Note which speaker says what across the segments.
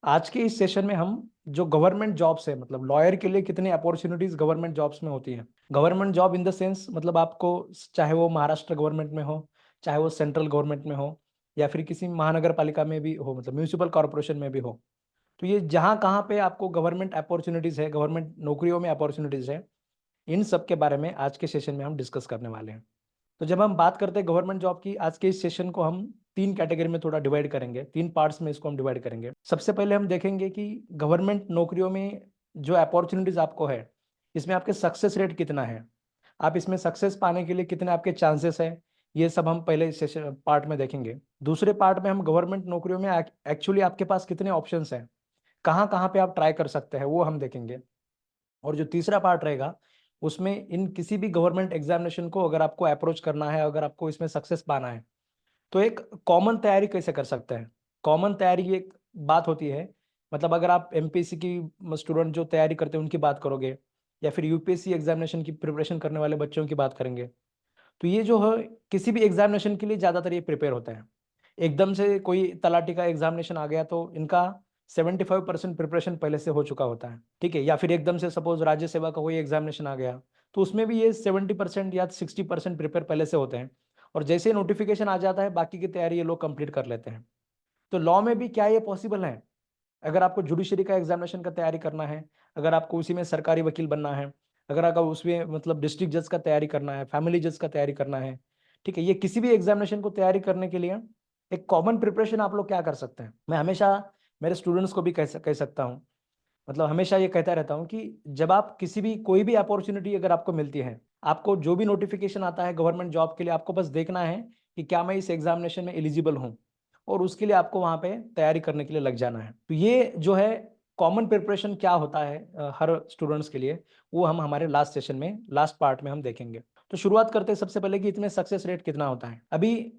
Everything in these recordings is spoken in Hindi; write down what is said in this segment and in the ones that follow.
Speaker 1: आज के इस सेशन में हम जो गवर्नमेंट जॉब्स है मतलब लॉयर के लिए कितने अपॉर्चुनिटीज गवर्नमेंट जॉब्स में होती हैं। Government job in the sense मतलब आपको चाहे वो महाराष्ट्र गवर्नमेंट में हो, चाहे वो सेंट्रल गवर्नमेंट में हो, या फिर किसी महानगर पालिका में भी हो, मतलब म्यूनिसिपल कॉर्पोरेशन में भी हो। तो ये जहाँ कहाँ पे आपको गवर्नमेंट अपॉर्चुनिटीज है, गवर्नमेंट नौकरियों में अपॉर्चुनिटीज है, इन सब के बारे में आज के सेशन में हम डिस्कस करने वाले हैं। तो जब हम बात करते हैं गवर्नमेंट जॉब की, आज के इस सेशन को हम तीन कैटेगरी में थोड़ा डिवाइड करेंगे, तीन पार्ट्स में इसको हम डिवाइड करेंगे। सबसे पहले हम देखेंगे कि गवर्नमेंट नौकरियों में जो अपॉर्चुनिटीज आपको है, इसमें आपके सक्सेस रेट कितना है, आप इसमें सक्सेस पाने के लिए कितने आपके चांसेस है, ये सब हम पहले सेशन पार्ट में देखेंगे। दूसरे पार्ट में हम गवर्नमेंट नौकरियों में एक्चुअली आपके पास कितने ऑप्शंस हैं, कहाँ कहाँ पे आप ट्राई कर सकते हैं, वो हम देखेंगे। और जो तीसरा पार्ट रहेगा, उसमें इन किसी भी गवर्नमेंट एग्जामिनेशन को अगर आपको अप्रोच करना है, अगर आपको इसमें सक्सेस पाना है, तो एक कॉमन तैयारी कैसे कर सकते हैं। कॉमन तैयारी एक बात होती है, मतलब अगर आप एमपीएससी की स्टूडेंट जो तैयारी करते हैं उनकी बात करोगे, या फिर यूपीएससी एग्जामिनेशन की प्रिपरेशन करने वाले बच्चों की बात करेंगे, तो ये जो है किसी भी एग्जामिनेशन के लिए ज़्यादातर ये प्रिपेयर होते हैं। एकदम से कोई तलाटी का एग्जामिनेशन आ गया तो इनका 75% प्रिपरेशन पहले से हो चुका होता है, ठीक है। या फिर एकदम से सपोज राज्य सेवा का कोई एग्जामिनेशन आ गया, तो उसमें भी ये 70% या 60% प्रिपेयर पहले से होते हैं। और जैसे नोटिफिकेशन आ जाता है, बाकी की तैयारी ये लोग कंप्लीट कर लेते हैं। तो लॉ में भी क्या ये पॉसिबल है? अगर आपको जुडिशरी का एग्जामिनेशन का तैयारी करना है, अगर आपको उसी में सरकारी वकील बनना है, अगर आपको उसमें मतलब डिस्ट्रिक्ट जज का तैयारी करना है, फैमिली जज का तैयारी करना है, ठीक है, ये किसी भी एग्जामिनेशन को तैयारी करने के लिए एक कॉमन प्रिपरेशन आप लोग क्या कर सकते हैं। मैं हमेशा मेरे स्टूडेंट्स को भी कह सकता हूँ, मतलब हमेशा ये कहता रहता हूँ कि जब आप किसी भी कोई भी अपॉर्चुनिटी अगर आपको मिलती है, आपको जो भी नोटिफिकेशन आता है गवर्नमेंट जॉब के लिए, आपको बस देखना है कि क्या मैं इस एग्जामिनेशन में एलिजिबल हूँ, और उसके लिए आपको वहाँ पे तैयारी करने के लिए लग जाना है। तो ये जो है कॉमन प्रिपरेशन क्या होता है हर स्टूडेंट्स के लिए, वो हम हमारे लास्ट सेशन में, लास्ट पार्ट में हम देखेंगे। तो शुरुआत करते हैं सबसे पहले कि इतने सक्सेस रेट कितना होता है। अभी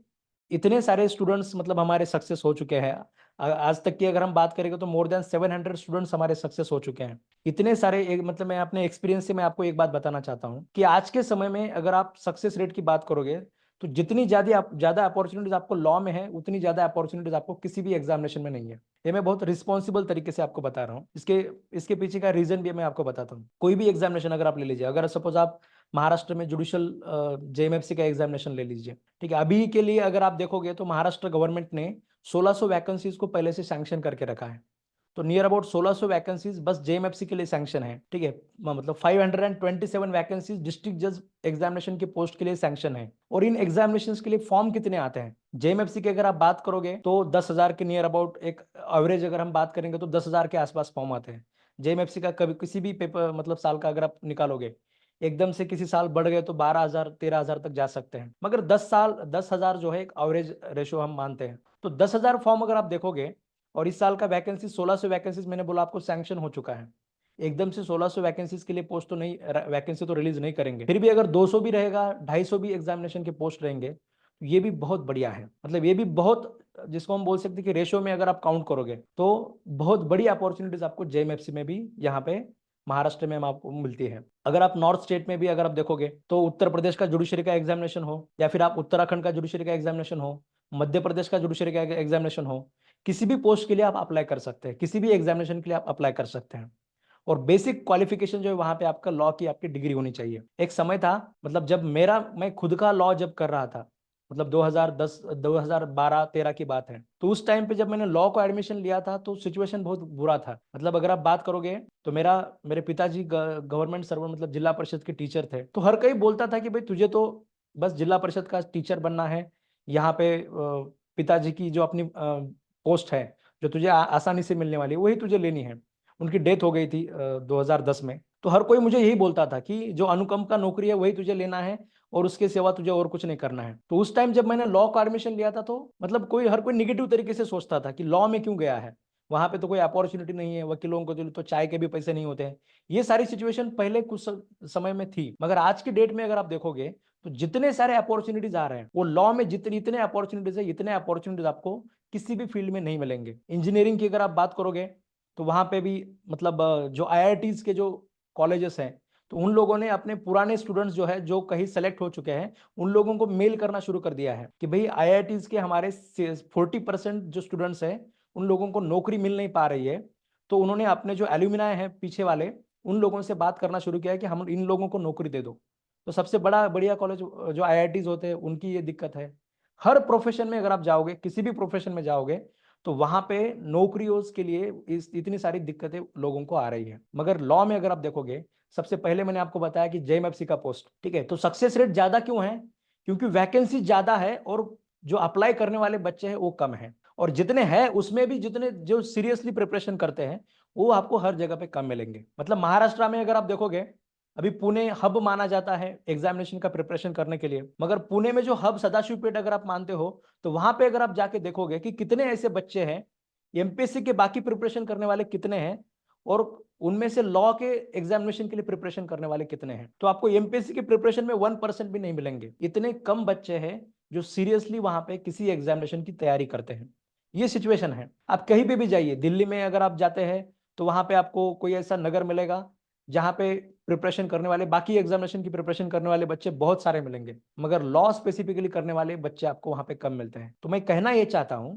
Speaker 1: इतने सारे स्टूडेंट्स मतलब हमारे सक्सेस हो चुके हैं। आज तक की अगर हम बात करेंगे तो मोर देन 700 स्टूडेंट्स हमारे सक्सेस हो चुके हैं। इतने सारे मतलब मैं अपने एक्सपीरियंस से मैं आपको एक बात बताना चाहता हूँ कि आज के समय में अगर आप सक्सेस रेट की बात करोगे, तो जितनी ज्यादा अपॉर्चुनिटीज आपको लॉ में है, उतनी ज्यादा अपॉर्चुनिटीज आपको किसी भी एग्जामिनेशन में नहीं है। ये मैं बहुत रिस्पॉन्सिबल तरीके से आपको बता रहा हूँ। इसके इसके पीछे का रीजन भी मैं आपको बताता हूँ। कोई भी एग्जामिनेशन अगर आप ले लीजिए, अगर सपोज आप महाराष्ट्र में जुडिशियल जेएमएफसी का एग्जामिनेशन ले लीजिए, ठीक है, अभी के लिए अगर आप देखोगे तो महाराष्ट्र गवर्नमेंट ने 1600 वैकेंसीज को पहले से सैंक्शन करके रखा है। तो नियर अबाउट 1600 वैकेंसीज बस जेएमएफसी के लिए सैंक्शन है, ठीक है। मतलब 527 वैकेंसीज डिस्ट्रिक्ट जज एग्जामिनेशन के पोस्ट के लिए सैंक्शन है। और इन एग्जामिनेशन के लिए फॉर्म कितने आते हैं जेएमएफसी के अगर आप बात करोगे तो 10,000 के नियर अबाउट, एक एवरेज अगर हम बात करेंगे तो 10,000 के आसपास फॉर्म आते हैं जेएमएफसी का। कभी किसी भी पेपर मतलब साल का अगर आप निकालोगे, एकदम से किसी साल बढ़ गए तो 12,000 13,000 तक जा सकते हैं, मगर 10 साल 10,000 जो है एक एवरेज रेशो हम मानते हैं। तो 10,000 फॉर्म अगर आप देखोगे, और इस साल का वैकेंसी 1600 वैकेंसीज मैंने बोला आपको सैंक्शन हो चुका है। एकदम से 1600 वैकेंसीज के लिए पोस्ट तो नहीं, वैकेंसी तो रिलीज नहीं करेंगे, फिर भी अगर 200 भी रहेगा, 250 भी एग्जामिनेशन के पोस्ट रहेंगे, तो ये भी बहुत बढ़िया है। मतलब ये भी बहुत, जिसको हम बोल सकते हैं कि रेशो में अगर आप काउंट करोगे तो बहुत बड़ी अपॉर्चुनिटीज आपको जेएमएफसी में भी यहाँ पे महाराष्ट्र में हम आपको मिलती है। अगर आप नॉर्थ स्टेट में भी अगर आप देखोगे तो उत्तर प्रदेश का जुडिशरी का एग्जामिनेशन हो, या फिर आप उत्तराखंड का जुडिशरी का एग्जामिनेशन हो, मध्य प्रदेश का जुडिशरी का एग्जामिनेशन हो, किसी भी पोस्ट के लिए आप अप्लाई कर सकते हैं, किसी भी एग्जामिनेशन के लिए आप अप्लाई कर सकते हैं। और बेसिक क्वालिफिकेशन जो है वहां पे आपका लॉ की आपकी डिग्री होनी चाहिए। एक समय था, मतलब जब मैं खुद का लॉ जब कर रहा था, मतलब 2010 2012-13 की बात है, तो उस टाइम पे जब मैंने लॉ को एडमिशन लिया था तो सिचुएशन बहुत बुरा था। मतलब अगर आप बात करोगे तो मेरे पिताजी गवर्नमेंट सर्वेंट मतलब जिला परिषद के टीचर थे, तो हर कोई बोलता था कि भाई तुझे तो बस जिला परिषद का टीचर बनना है, यहाँ पे पिताजी की जो अपनी पोस्ट है जो तुझे आसानी से मिलने वाली है वही तुझे लेनी है। उनकी डेथ हो गई थी 2010 में। तो हर कोई मुझे यही बोलता था कि जो अनुकंप का नौकरी है वही तुझे लेना है, और उसके सिवा तुझे और कुछ नहीं करना है। तो उस टाइम जब मैंने लॉ का एडमिशन लिया था तो मतलब हर कोई निगेटिव तरीके से सोचता था कि लॉ में क्यों गया है, वहां पे तो कोई अपॉर्चुनिटी नहीं है, वकीलों को तो चाय के भी पैसे नहीं होते हैं। ये सारी सिचुएशन पहले कुछ समय में थी, मगर आज की डेट में अगर आप देखोगे तो जितने सारे अपॉर्चुनिटीज आ रहे हैं वो लॉ में जितने इतने अपॉर्चुनिटीज है, इतने अपॉर्चुनिटीज आपको किसी भी फील्ड में नहीं मिलेंगे। इंजीनियरिंग की अगर आप बात करोगे तो वहां पे भी मतलब जो आईआईटीज के जो कॉलेजेस हैं, तो उन लोगों ने अपने पुराने स्टूडेंट्स जो है जो कहीं सेलेक्ट हो चुके हैं, उन लोगों को मेल करना शुरू कर दिया है कि भाई आईआईटीज के हमारे 40% जो स्टूडेंट्स हैं उन लोगों को नौकरी मिल नहीं पा रही है, तो उन्होंने अपने जो एल्यूमिनाई हैं पीछे वाले, उन लोगों से बात करना शुरू किया है कि हम इन लोगों को नौकरी दे दो। तो सबसे बढ़िया कॉलेज जो आईआईटीज होते हैं उनकी ये दिक्कत है। हर प्रोफेशन में अगर आप जाओगे, किसी भी प्रोफेशन में जाओगे, तो वहां पे नौकरियों के लिए इतनी सारी दिक्कतें लोगों को आ रही है। मगर लॉ में अगर आप देखोगे, सबसे पहले मैंने आपको बताया कि जेएमएफसी का पोस्ट, ठीक है, तो सक्सेस रेट ज्यादा क्यों है? क्योंकि वैकेंसी ज्यादा है और जो अप्लाई करने वाले बच्चे हैं वो कम है, और जितने हैं उसमें भी जितने जो सीरियसली प्रिपरेशन करते हैं वो आपको हर जगह पे कम मिलेंगे। मतलब महाराष्ट्र में अगर आप देखोगे, अभी पुणे हब माना जाता है एग्जामिनेशन का प्रिपरेशन करने के लिए, मगर पुणे में जो हब सदाशिवपेट अगर आप मानते हो, तो वहां पे अगर आप जाके देखोगे कि कितने ऐसे बच्चे हैं, एमपीएससी के बाकी प्रिपरेशन करने वाले कितने हैं, और उनमें से लॉ के एग्जामिनेशन के लिए प्रिपरेशन करने वाले कितने हैं, तो आपको एमपीएससी के प्रिपरेशन में 1% भी नहीं मिलेंगे। इतने कम बच्चे हैं जो सीरियसली वहां पे किसी एग्जामिनेशन की तैयारी करते हैं। ये सिचुएशन है। आप कहीं पे भी जाइए, दिल्ली में अगर आप जाते हैं तो वहां पे आपको कोई ऐसा नगर मिलेगा जहां पे प्रिपरेशन करने वाले, बाकी एग्जामिनेशन की प्रिपरेशन करने वाले बच्चे बहुत सारे मिलेंगे, मगर लॉ स्पेसिफिकली करने वाले बच्चे आपको वहां पे कम मिलते हैं। तो मैं कहना ये चाहता हूं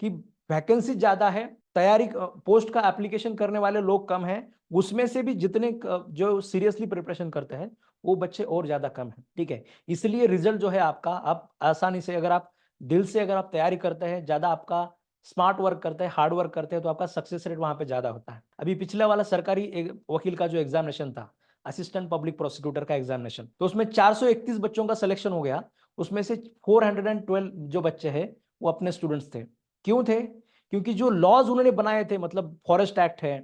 Speaker 1: कि वैकेंसी ज्यादा है, तैयारी पोस्ट का एप्लीकेशन करने वाले लोग कम हैं, उसमें से भी जितने जो सीरियसली प्रिपरेशन करते हैं वो बच्चे और ज्यादा कम है, ठीक है। इसलिए रिजल्ट जो है आपका, आप आसानी से अगर आप दिल से अगर आप तैयारी करते हैं, ज्यादा आपका स्मार्ट वर्क करते हैं, हार्ड वर्क करते हैं, तो आपका सक्सेस रेट वहां पे ज्यादा होता है। अभी पिछला वाला सरकारी वकील का जो एग्जामिनेशन था, असिस्टेंट पब्लिक प्रोसिक्यूटर का एग्जामिनेशन, तो उसमें 431 बच्चों का सिलेक्शन हो गया। उसमें से 412 जो बच्चे हैं वो अपने स्टूडेंट्स थे। क्यों थे? क्योंकि जो लॉज उन्होंने बनाए थे, मतलब फॉरेस्ट एक्ट है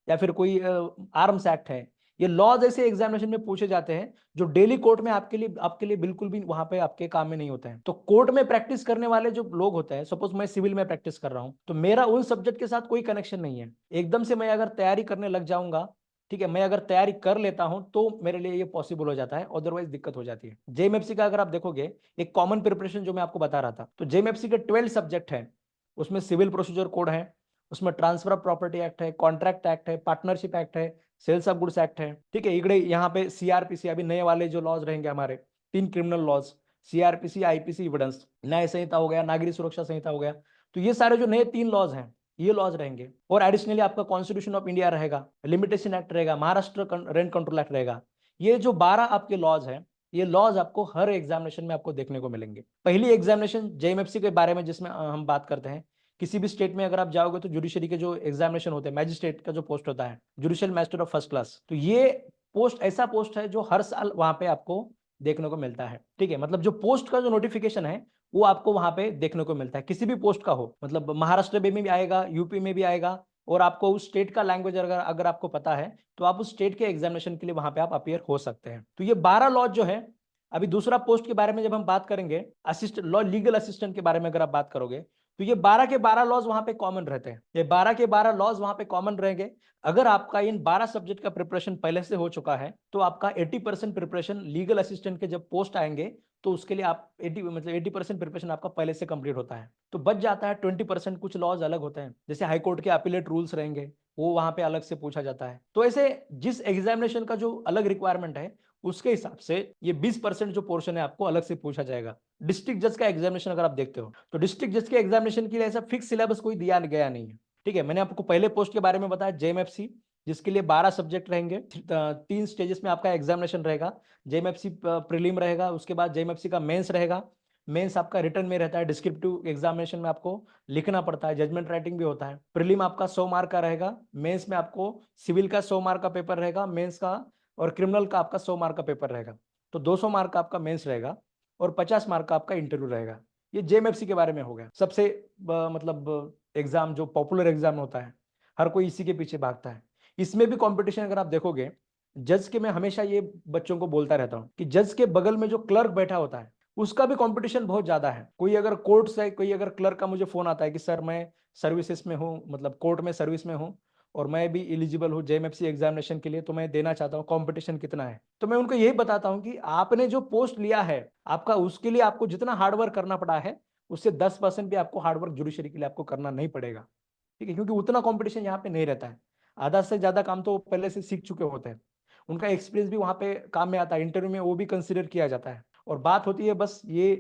Speaker 1: या फिर कोई आर्म्स एक्ट है, ये लॉज ऐसे एग्जामिनेशन में पूछे जाते हैं जो डेली कोर्ट में आपके लिए बिल्कुल भी वहां पे आपके काम में नहीं होते हैं। तो कोर्ट में प्रैक्टिस करने वाले जो लोग होते हैं, सपोज मैं सिविल में प्रैक्टिस कर रहा हूं, तो मेरा उन सब्जेक्ट के साथ कोई कनेक्शन नहीं है। एकदम से मैं अगर तैयारी करने लग जाऊंगा, ठीक है, मैं अगर तैयारी कर लेता हूं तो मेरे लिए ये पॉसिबल हो जाता है, अदरवाइज दिक्कत हो जाती है। जेएमएफसी का अगर आप देखोगे, एक कॉमन प्रिपरेशन जो मैं आपको बता रहा था, तो जेएमएफसी के 12 सब्जेक्ट है। उसमें सिविल प्रोसीजर कोड है, उसमें ट्रांसफर ऑफ प्रॉपर्टी एक्ट है, कॉन्ट्रैक्ट एक्ट है, पार्टनरशिप एक्ट है, सेल्स ऑफ गुड्स एक्ट है, ठीक है। इकड़े यहाँ पे सीआरपीसी, अभी नए वाले जो लॉज रहेंगे हमारे, 3 criminal laws, CrPC, IPC, evidence, न्याय संहिता हो गया, नागरिक सुरक्षा संहिता हो गया। तो ये सारे जो नए 3 लॉज हैं, ये लॉज रहेंगे। और एडिशनली आपका कॉन्स्टिट्यूशन ऑफ इंडिया रहेगा, लिमिटेशन एक्ट रहेगा, महाराष्ट्र रेंट कंट्रोल एक्ट रहेगा। ये जो 12 आपके लॉज हैं, ये लॉज आपको हर एग्जामिनेशन में आपको देखने को मिलेंगे। पहली एग्जामिनेशन जेएमएफसी के बारे में जिसमें हम बात करते हैं, किसी भी स्टेट में अगर आप जाओगे तो जुडिशरी के जो एग्जामिनेशन होते हैं, मैजिस्ट्रेट का जो पोस्ट होता है, judicial magistrate of first class, तो ये पोस्ट ऐसा पोस्ट है जो हर साल वहां पे आपको देखने को मिलता है, ठीक है। मतलब जो पोस्ट का जो नोटिफिकेशन है वो आपको वहां पे देखने को मिलता है, किसी भी पोस्ट का हो, मतलब महाराष्ट्र में भी आएगा, यूपी में भी आएगा, और आपको उस स्टेट का लैंग्वेज अगर अगर आपको पता है तो आप उस स्टेट के एग्जामिनेशन के लिए वहां पे आप अपियर हो सकते हैं। तो ये 12 लॉज जो है, अभी दूसरा पोस्ट के बारे में जब हम बात करेंगे, असिस्टेंट लॉ, लीगल असिस्टेंट के बारे में अगर आप बात करोगे, तो ये 12 के 12 लॉज वहां पे कॉमन रहते हैं। ये 12 के 12 लॉज वहां पे कॉमन रहेंगे। अगर आपका इन 12 सब्जेक्ट का प्रिपरेशन पहले से हो चुका है, तो आपका 80% प्रिपरेशन लीगल असिस्टेंट के जब पोस्ट आएंगे तो उसके लिए आप 80% प्रिपरेशन आपका पहले से कंप्लीट होता है। तो बच जाता है 20%। कुछ लॉज अलग होते हैं, जैसे हाईकोर्ट के अपीलेट रूल्स रहेंगे, वो वहां पे अलग से पूछा जाता है। तो ऐसे जिस एग्जामिनेशन का जो अलग रिक्वायरमेंट है, उसके हिसाब से ये 20% जो पोर्शन है आपको अलग से पूछा जाएगा। डिस्ट्रिक्ट जज का एग्जामिनेशन अगर आप देखते हो, तो डिस्ट्रिक्ट जज के एग्जामिनेशन के लिए ऐसा फिक्स सिलेबस कोई दिया गया नहीं है, ठीक है। मैंने आपको पहले पोस्ट के बारे में बताया जेएमएफसी, जिसके लिए 12 सब्जेक्ट रहेंगे, 3 स्टेजेस में आपका एग्जामिनेशन रहेगा। जेएमएफसी प्रीलिम रहेगा, उसके बाद जेएमएफसी का मेंस रहेगा। मेंस आपका रिटर्न में रहता है, डिस्क्रिप्टिव एग्जामिनेशन में आपको लिखना पड़ता है, जजमेंट राइटिंग भी होता है। प्रीलिम आपका 100 मार्क का रहेगा, मेंस में आपको सिविल का 100 मार्क का पेपर रहेगा मेंस का, और क्रिमिनल का आपका 100 मार्क का पेपर रहेगा। तो 200 मार्क का आपका मेंस रहेगा और 50 मार्क का आपका इंटरव्यू रहेगा। ये जेएमएफसी के बारे में हो गया। सबसे मतलब एग्जाम जो पॉपुलर एग्जाम होता है, हर कोई इसी के पीछे भागता है। इसमें भी कंपटीशन अगर आप देखोगे, जज के, मैं हमेशा ये बच्चों को बोलता रहता हूँ कि जज के बगल में जो क्लर्क बैठा होता है उसका भी कंपटीशन बहुत ज्यादा है। कोई अगर कोर्ट से, कोई अगर क्लर्क का मुझे फोन आता है कि सर मैं सर्विसेज में हूँ, मतलब कोर्ट में सर्विस में हूँ, और मैं भी एलिजिबल हूँ जेएमएफसी एग्जामिनेशन के लिए, तो मैं देना चाहता हूँ, कंपटीशन कितना है, तो मैं उनको यही बताता हूँ कि आपने जो पोस्ट लिया है आपका, उसके लिए आपको जितना हार्डवर्क करना पड़ा है उससे 10% भी आपको हार्डवर्क जुडिशरी के लिए आपको करना नहीं पड़ेगा, ठीक है। क्योंकि उतना कंपटीशन यहाँ पे नहीं रहता है। आधा से ज्यादा काम तो पहले से सीख चुके होते हैं, उनका एक्सपीरियंस भी वहां पे काम में आता है, इंटरव्यू में वो भी कंसिडर किया जाता है। और बात होती है बस ये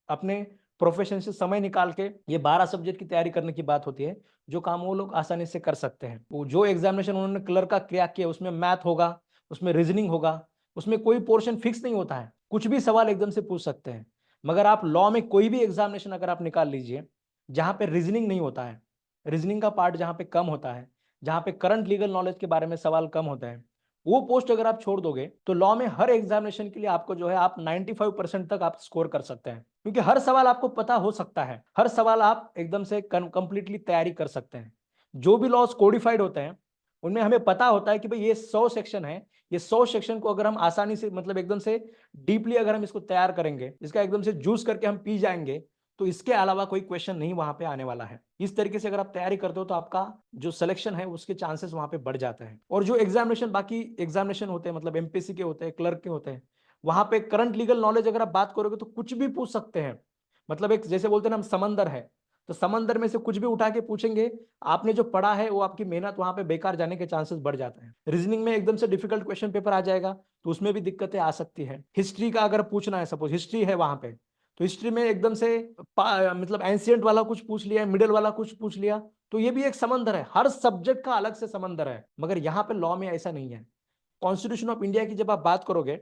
Speaker 1: अपने प्रोफेशन से समय निकाल के ये 12 सब्जेक्ट की तैयारी करने की बात होती है, जो काम वो लोग आसानी से कर सकते हैं। वो जो एग्जामिनेशन उन्होंने क्लर्क का क्रैक किया, उसमें मैथ होगा, उसमें रीजनिंग होगा, उसमें कोई पोर्शन फिक्स नहीं होता है, कुछ भी सवाल एकदम से पूछ सकते हैं। मगर आप लॉ में कोई भी एग्जामिनेशन अगर आप निकाल लीजिए जहां पे रीजनिंग नहीं होता है, रीजनिंग का पार्ट जहां पे कम होता है, जहां पे करंट लीगल नॉलेज के बारे में सवाल कम होता है, वो पोस्ट अगर आप छोड़ दोगे तो लॉ में हर एग्जामिनेशन के लिए आपको जो है आप 95% तक आप स्कोर कर सकते हैं, क्योंकि हर सवाल आपको पता हो सकता है, हर सवाल आप एकदम से कंप्लीटली तैयारी कर सकते हैं। जो भी लॉज कोडिफाइड होते हैं उनमें हमें पता होता है कि भाई ये 100 सेक्शन है, ये 100 सेक्शन को अगर हम आसानी से मतलब एकदम से डीपली अगर हम इसको तैयार करेंगे, इसका एकदम से जूस करके हम पी जाएंगे, तो इसके अलावा कोई क्वेश्चन नहीं वहां पे आने वाला है। इस तरीके से अगर आप तैयारी करते हो तो आपका जो सिलेक्शन है उसके चांसेस वहां पे बढ़ जाते हैं। और जो एग्जामिनेशन बाकी एग्जामिनेशन होते हैं, मतलब एमपीएससी के होते हैं, क्लर्क के होते हैं, वहां पे करंट लीगल नॉलेज अगर आप बात करोगे तो कुछ भी पूछ सकते हैं। मतलब एक जैसे बोलते हैं ना हम समंदर है, तो समंदर में से कुछ भी उठा के पूछेंगे, आपने जो पढ़ा है वो आपकी मेहनत वहां पे बेकार जाने के चांसेस बढ़ जाते हैं। रीजनिंग में एकदम से डिफिकल्ट क्वेश्चन पेपर आ जाएगा तो उसमें भी दिक्कतें आ सकती है। हिस्ट्री का अगर पूछना है, सपोज हिस्ट्री है वहां पे, तो हिस्ट्री में एकदम से मतलब एंशियंट वाला कुछ पूछ लिया, मिडिल वाला कुछ पूछ लिया, तो ये भी एक समंदर है, हर सब्जेक्ट का अलग से समंदर है। मगर यहाँ पे लॉ में ऐसा नहीं है। कॉन्स्टिट्यूशन ऑफ इंडिया की जब आप बात करोगे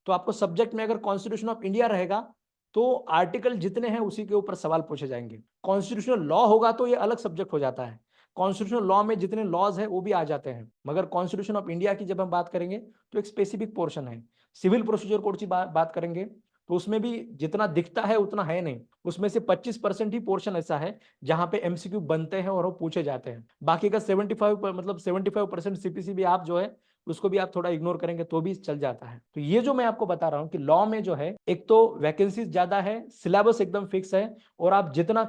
Speaker 1: तो आपको सब्जेक्ट में अगर कॉन्स्टिट्यूशन ऑफ इंडिया रहेगा तो आर्टिकल जितने हैं उसी के ऊपर सवाल पूछे जाएंगे। कॉन्स्टिट्यूशनल लॉ होगा तो ये अलग सब्जेक्ट हो जाता है, कॉन्स्टिट्यूशनल लॉ में जितने लॉज है वो भी आ जाते हैं। मगर कॉन्स्टिट्यूशन ऑफ इंडिया की जब हम बात करेंगे तो एक स्पेसिफिक पोर्शन है। सिविल प्रोसीजर कोड की बात करेंगे तो उसमें भी जितना दिखता है उतना है नहीं, उसमें से 25% ही पोर्शन ऐसा है जहां पे एमसीक्यू बनते हैं और वो पूछे जाते हैं। बाकी का 75% सीपीसी भी आप जो है उसको भी आप थोड़ा इग्नोर करेंगे तो भी चल जाता है। तो ये जो मैं आपको बता रहा हूं कि लॉ में जो है एक तो वैकेंसी ज्यादा है, सिलेबस एकदम फिक्स है, और आप जितना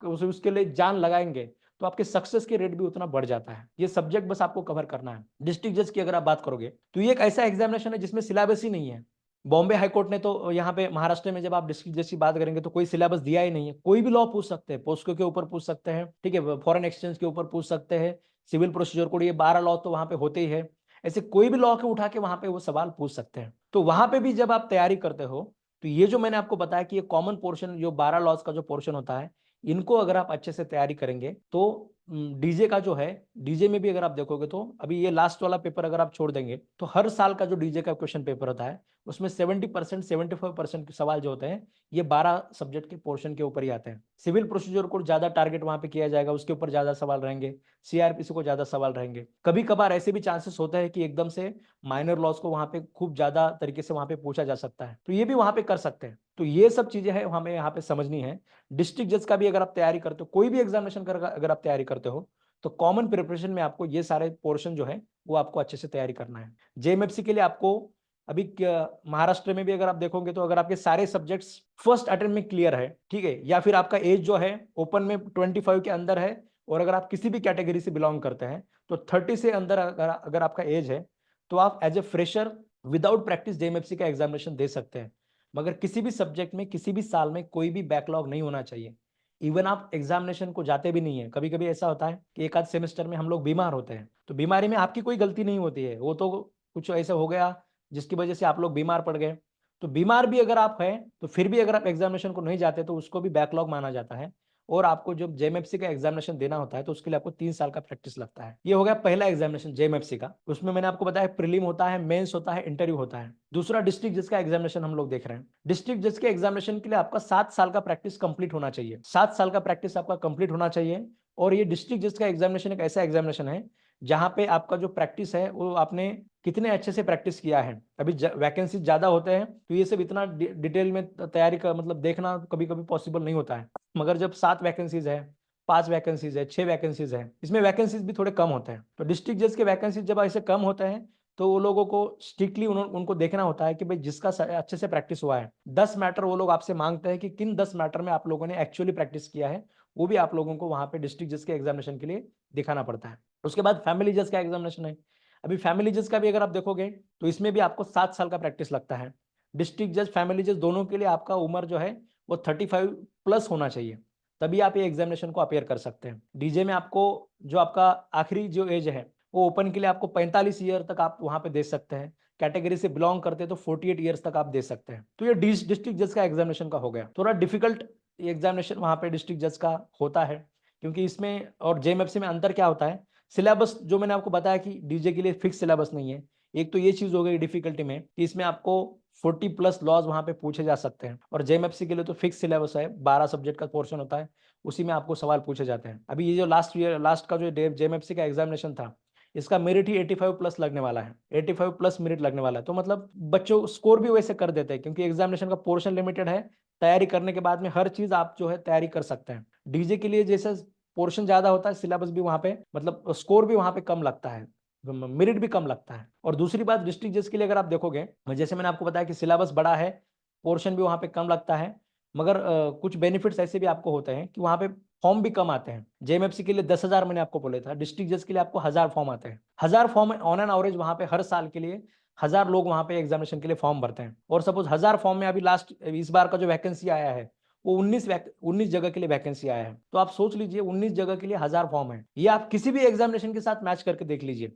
Speaker 1: उसके लिए जान लगाएंगे तो आपके सक्सेस के रेट भी उतना बढ़ जाता है। ये सब्जेक्ट बस आपको कवर करना है। डिस्ट्रिक्ट जज की अगर आप बात करोगे तो ये एक ऐसा एग्जामिनेशन है जिसमें सिलेबस ही नहीं है। बॉम्बे हाईकोर्ट ने तो यहाँ पे महाराष्ट्र में जब आप डिस्ट्रिक्ट जज की बात करेंगे तो कोई सिलेबस दिया ही नहीं है, कोई भी लॉ पूछ सकते हैं, पोस्को के ऊपर पूछ सकते हैं, ठीक है, फॉरेन एक्सचेंज के ऊपर पूछ सकते हैं, सिविल प्रोसीजर कोड, ये 12 लॉ तो वहां पे होते ही है। ऐसे कोई भी लॉ के उठा के वहां पे वो सवाल पूछ सकते हैं। तो वहां पे भी जब आप तैयारी करते हो तो ये जो मैंने आपको बताया कि ये कॉमन पोर्शन जो 12 लॉज का जो पोर्शन होता है, इनको अगर आप अच्छे से तैयारी करेंगे तो डीजे का जो है, डीजे में भी अगर आप देखोगे तो अभी ये लास्ट वाला पेपर अगर आप छोड़ देंगे तो हर साल का जो डीजे का क्वेश्चन पेपर होता है उसमें 70% 75% के सवाल जो होते हैं ये 12 सब्जेक्ट के पोर्शन के ऊपर ही आते हैं। सिविल प्रोसीजर को ज्यादा टारगेट वहां पे किया जाएगा, उसके ऊपर ज्यादा सवाल रहेंगे, सीआरपीसी को ज्यादा सवाल रहेंगे। कभी कभार ऐसे भी चांसेस होता है कि एकदम से माइनर लॉस को वहां पे खूब ज्यादा तरीके से वहां पे पूछा जा सकता है, तो ये भी वहां पे कर सकते हैं। तो ये सब चीजें हैं हमें यहाँ पे समझनी है। डिस्ट्रिक्ट जज का भी अगर आप तैयारी करते हो, कोई भी एग्जामिनेशन कर अगर आप तैयारी करते हो तो कॉमन प्रिपरेशन में आपको ये सारे पोर्शन जो है वो आपको अच्छे से तैयारी करना है। जेएमएफसी के लिए आपको अभी महाराष्ट्र में भी अगर आप देखोगे तो अगर आपके सारे सब्जेक्ट्स फर्स्ट अटेम्प्ट में क्लियर है, ठीक है, या फिर आपका एज जो है ओपन में 25 के अंदर है, और अगर आप किसी भी कैटेगरी से बिलोंग करते हैं तो 30 से अंदर अगर आपका एज है तो आप as a fresher without practice JMFC का एग्जामिनेशन दे सकते हैं। मगर किसी भी सब्जेक्ट में किसी भी साल में कोई भी बैकलॉग नहीं होना चाहिए। इवन आप एग्जामिनेशन को जाते भी नहीं है, कभी कभी ऐसा होता है कि एक आध सेमेस्टर में हम लोग बीमार होते हैं, तो बीमारी में आपकी कोई गलती नहीं होती है, वो तो कुछ ऐसा हो गया जिसकी वजह से आप लोग बीमार पड़ गए। तो बीमार भी अगर आप हैं तो फिर भी अगर आप एग्जामिनेशन को नहीं जाते तो उसको भी बैकलॉग माना जाता है, और आपको जब जेएमएफसी का एग्जामिनेशन देना होता है तो उसके लिए आपको 3 साल का प्रैक्टिस लगता है। ये हो गया पहला एग्जामिनेशन जेएमएफसी का। उसमें मैंने आपको बताया प्रीलिम होता है, मेंस होता है, इंटरव्यू होता है। दूसरा डिस्ट्रिक्ट जज का एग्जामिनेशन हम लोग देख रहे हैं। डिस्ट्रिक्ट जज के एग्जामिनेशन के लिए आपका 7 साल का प्रैक्टिस कंप्लीट होना चाहिए, 7 साल का प्रैक्टिस आपका कंप्लीट होना चाहिए। और ये डिस्ट्रिक्ट जज का एग्जामिनेशन एक ऐसा एग्जामिनेशन है जहां पे आपका जो प्रैक्टिस है वो आपने कितने अच्छे से प्रैक्टिस किया है। अभी वैकेंसी ज्यादा होते हैं तो ये सब इतना डिटेल में तैयारी का मतलब देखना कभी कभी पॉसिबल नहीं होता है। मगर जब 7 वैकेंसीज है, 5 वैकेंसीज है, 6 वैकेंसीज है, इसमें वैकेंसीज भी थोड़े कम होते हैं। तो डिस्ट्रिक्ट जज के वैकेंसीज जब ऐसे कम होते हैं तो वो लोगों को स्ट्रिक्टली उनको देखना होता है कि भाई जिसका अच्छे से प्रैक्टिस हुआ है, 10 मैटर वो लोग आपसे मांगते हैं कि किन 10 मैटर में आप लोगों ने एक्चुअली प्रैक्टिस किया है, वो भी आप लोगों को वहां पे डिस्ट्रिक्ट जज के एग्जामिनेशन के लिए दिखाना पड़ता है। उसके बाद फैमिली जज का एग्जामिनेशन है। अभी फैमिली जज का भी अगर आप देखोगे तो इसमें भी आपको 7 साल का प्रैक्टिस लगता है। डिस्ट्रिक्ट जज फैमिली जज दोनों के लिए आपका उम्र जो है वो 35+ होना चाहिए, तभी आप ये एग्जामिनेशन को अपेयर कर सकते हैं। डीजे में आपको जो आपका आखिरी जो एज है वो ओपन के लिए आपको 45 ईयर तक आप वहां पे दे सकते हैं, कैटेगरी से बिलोंग करते हैं तो 48 ईयर्स तक आप दे सकते हैं। तो ये डिस्ट्रिक्ट जज का एग्जामिनेशन का हो गया। थोड़ा डिफिकल्ट एग्जामिनेशन वहाँ पे डिस्ट्रिक्ट जज का होता है, क्योंकि इसमें और जेएमएफसी में अंतर क्या होता है, सिलेबस जो मैंने आपको बताया कि डीजे के लिए फिक्स सिलेबस नहीं है। एक तो ये चीज हो गई डिफिकल्टी में कि इसमें आपको 40+ लॉज वहाँ पे पूछे जा सकते हैं, और जेएमएफसी के लिए तो फिक्स सिलेबस है, 12 सब्जेक्ट का पोर्शन होता है, उसी में आपको सवाल पूछे जाते हैं। अभी ये जो लास्ट का जो जेएमएफसी का एग्जामिनेशन था, इसका मेरिट ही 85+ लगने वाला है, 85+ मेरिट लगने वाला है। तो मतलब बच्चों स्कोर भी वैसे कर देते हैं, क्योंकि एग्जामिनेशन का पोर्शन लिमिटेड है। तैयारी करने के बाद में हर चीज आप जो है तैयारी कर सकते हैं। डीजे के लिए जैसे पोर्शन ज्यादा होता है, सिलेबस भी वहां पे मतलब स्कोर भी वहां पे कम लगता है, मेरिट भी कम लगता है। और दूसरी बात डिस्ट्रिक्ट जज के लिए अगर आप देखोगे, जैसे मैंने आपको बताया कि सिलेबस बड़ा है, पोर्शन भी वहां पे कम लगता है, मगर कुछ बेनिफिट्स ऐसे भी आपको होते हैं कि वहां पे फॉर्म भी कम आते हैं। जेएमएफसी के लिए 10,000 मैंने आपको बोला था, डिस्ट्रिक्ट जज के लिए आपको 1000 फॉर्म आते हैं। 1000 फॉर्म ऑन एन एवरेज वहां पे हर साल के लिए 1000 लोग वहां पे एग्जामिनेशन के लिए फॉर्म भरते हैं। और सपोज 1000 फॉर्म में अभी लास्ट इस बार का जो वैकेंसी आया है वो 19 जगह के लिए वैकेंसी आया है। तो आप सोच लीजिए 19 जगह के लिए 1000 फॉर्म है। ये आप किसी भी एग्जामिनेशन के साथ मैच करके देख लीजिए।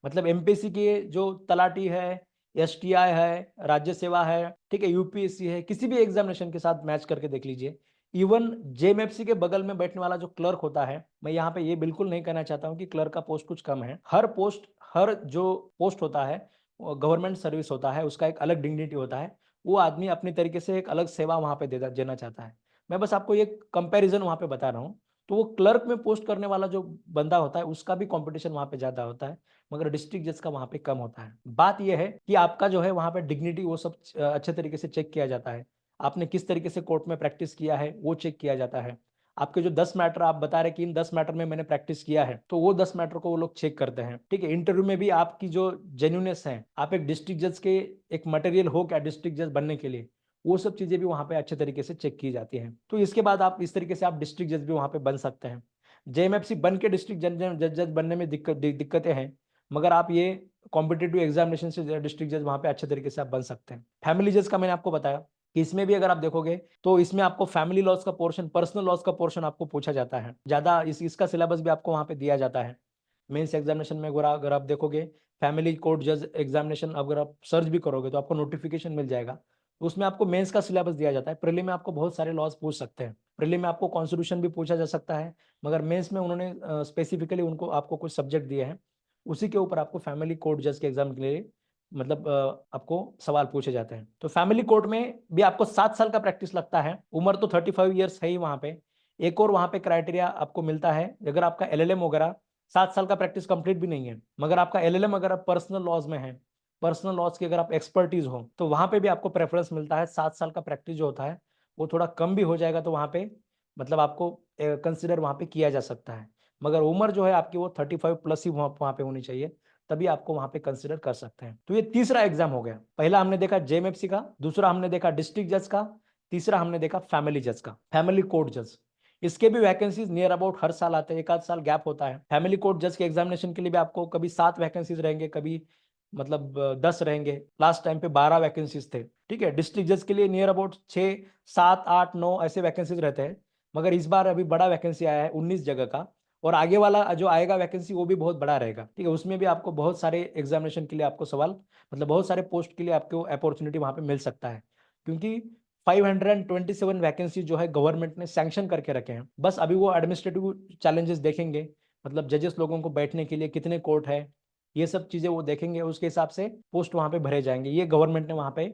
Speaker 1: मतलब एमपीएससी के जो तलाटी है, एसटीआई है, राज्य सेवा है, ठीक है, यूपीएससी है, किसी भी एग्जामिनेशन के साथ मैच करके देख लीजिए। इवन जेएमएफसी के बगल में बैठने वाला जो क्लर्क होता है, मैं यहाँ पे ये बिल्कुल नहीं कहना चाहता हूँ कि क्लर्क का पोस्ट कुछ कम है। हर जो पोस्ट होता है गवर्नमेंट सर्विस होता है, उसका एक अलग डिग्निटी होता है। वो आदमी अपनी तरीके से एक अलग सेवा वहां पे देना चाहता है। मैं बस आपको ये कंपैरिजन वहां पे बता रहा हूँ। तो वो क्लर्क में पोस्ट करने वाला जो बंदा होता है उसका भी कंपटीशन वहां पे ज्यादा होता है, मगर डिस्ट्रिक्ट जज का वहां पे कम होता है। बात यह है कि आपका जो है वहां पे डिग्निटी वो सब अच्छे तरीके से चेक किया जाता है। आपने किस तरीके से कोर्ट में प्रैक्टिस किया है वो चेक किया जाता है। आपके जो 10 मैटर आप बता रहे कि इन 10 मैटर में मैंने प्रैक्टिस किया है, तो वो 10 मैटर को वो लोग चेक करते हैं। ठीक है, इंटरव्यू में भी आपकी जो जेन्यूनेस है, आप एक डिस्ट्रिक्ट जज के एक मटेरियल हो क्या डिस्ट्रिक्ट जज बनने के लिए, वो सब चीजें भी वहां पे अच्छे तरीके से चेक की जाती हैं। तो इसके बाद आप इस तरीके से आप डिस्ट्रिक्ट जज भी वहां पे बन सकते हैं। जेएमएफसी बन के डिस्ट्रिक्ट जज बनने में दिक्कतें हैं, मगर आप ये कॉम्पिटेटिव एग्जामिनेशन से डिस्ट्रिक्ट जज वहां पे अच्छे तरीके से आप बन सकते हैं। फैमिली जज का मैंने आपको बताया कि इसमें भी अगर आप देखोगे तो इसमें आपको फैमिली लॉज का पोर्शन, पर्सनल लॉज का पोर्शन आपको पूछा जाता है ज्यादा। इसका सिलेबस भी आपको वहां पे दिया जाता है। मेंस एग्जामिनेशन में अगर आप देखोगे फैमिली कोर्ट जज एग्जामिनेशन, अगर आप सर्च भी करोगे तो आपको नोटिफिकेशन मिल जाएगा। तो उसमें आपको मेंस का सिलेबस दिया जाता है। प्रीलिम में आपको बहुत सारे लॉज पूछ सकते हैं, प्रीलिम में आपको कॉन्स्टिट्यूशन भी पूछा जा सकता है, मगर मेंस में उन्होंने स्पेसिफिकली उनको आपको कुछ सब्जेक्ट दिए हैं, उसी के ऊपर आपको फैमिली कोर्ट जज के एग्जाम के लिए मतलब आपको सवाल पूछे जाते हैं। तो फैमिली कोर्ट में भी आपको 7 साल का प्रैक्टिस लगता है। उम्र तो 35 ईयर्स है ही वहां पे। एक और वहां पे क्राइटेरिया आपको मिलता है, अगर आपका एलएलएम वगैरह 7 साल का प्रैक्टिस कंप्लीट भी नहीं है, मगर आपका एलएलएम अगर आप पर्सनल लॉज में है, पर्सनल लॉज की अगर आप एक्सपर्टीज हो, तो वहां पे भी आपको प्रेफरेंस मिलता है। 7 साल का प्रैक्टिस जो होता है वो थोड़ा कम भी हो जाएगा, तो वहां पे मतलब आपको कंसिडर वहां पे किया जा सकता है। मगर उम्र जो है आपकी वो 35+ ही वहां पे होनी चाहिए, तभी आपको वहां पे कंसिडर कर सकते हैं। तो ये तीसरा एग्जाम हो गया। पहला हमने देखा जेएमएफसी का, दूसरा हमने देखा डिस्ट्रिक्ट जज का, तीसरा हमने देखा फैमिली जज का, फैमिली कोर्ट जज। इसके भी वैकेंसीज नियर अबाउट हर साल आते हैं, एक आध साल गैप होता है। फैमिली कोर्ट जज के एग्जामिनेशन के लिए भी आपको कभी 7 वैकेंसीज रहेंगे, कभी मतलब 10 रहेंगे। लास्ट टाइम पे 12 वैकेंसीज थे। ठीक है, डिस्ट्रिक्ट जज के लिए नियर अबाउट 6, 7, 8, 9 ऐसे वैकेंसीज रहते हैं, मगर इस बार अभी बड़ा वैकेंसी आया है 19 जगह का। और आगे वाला जो आएगा वैकेंसी वो भी बहुत बड़ा रहेगा। ठीक है, उसमें भी आपको बहुत सारे एग्जामिनेशन के लिए आपको सवाल मतलब बहुत सारे पोस्ट के लिए आपको अपॉर्चुनिटी वहां पे मिल सकता है, क्योंकि 527 वैकेंसी जो है गवर्नमेंट ने सैंक्शन करके रखे हैं। बस अभी वो एडमिनिस्ट्रेटिव चैलेंजेस देखेंगे, मतलब जजेस लोगों को बैठने के लिए कितने कोर्ट है, ये सब चीजें वो देखेंगे, उसके हिसाब से पोस्ट वहां पे भरे जाएंगे। ये गवर्नमेंट ने वहां पे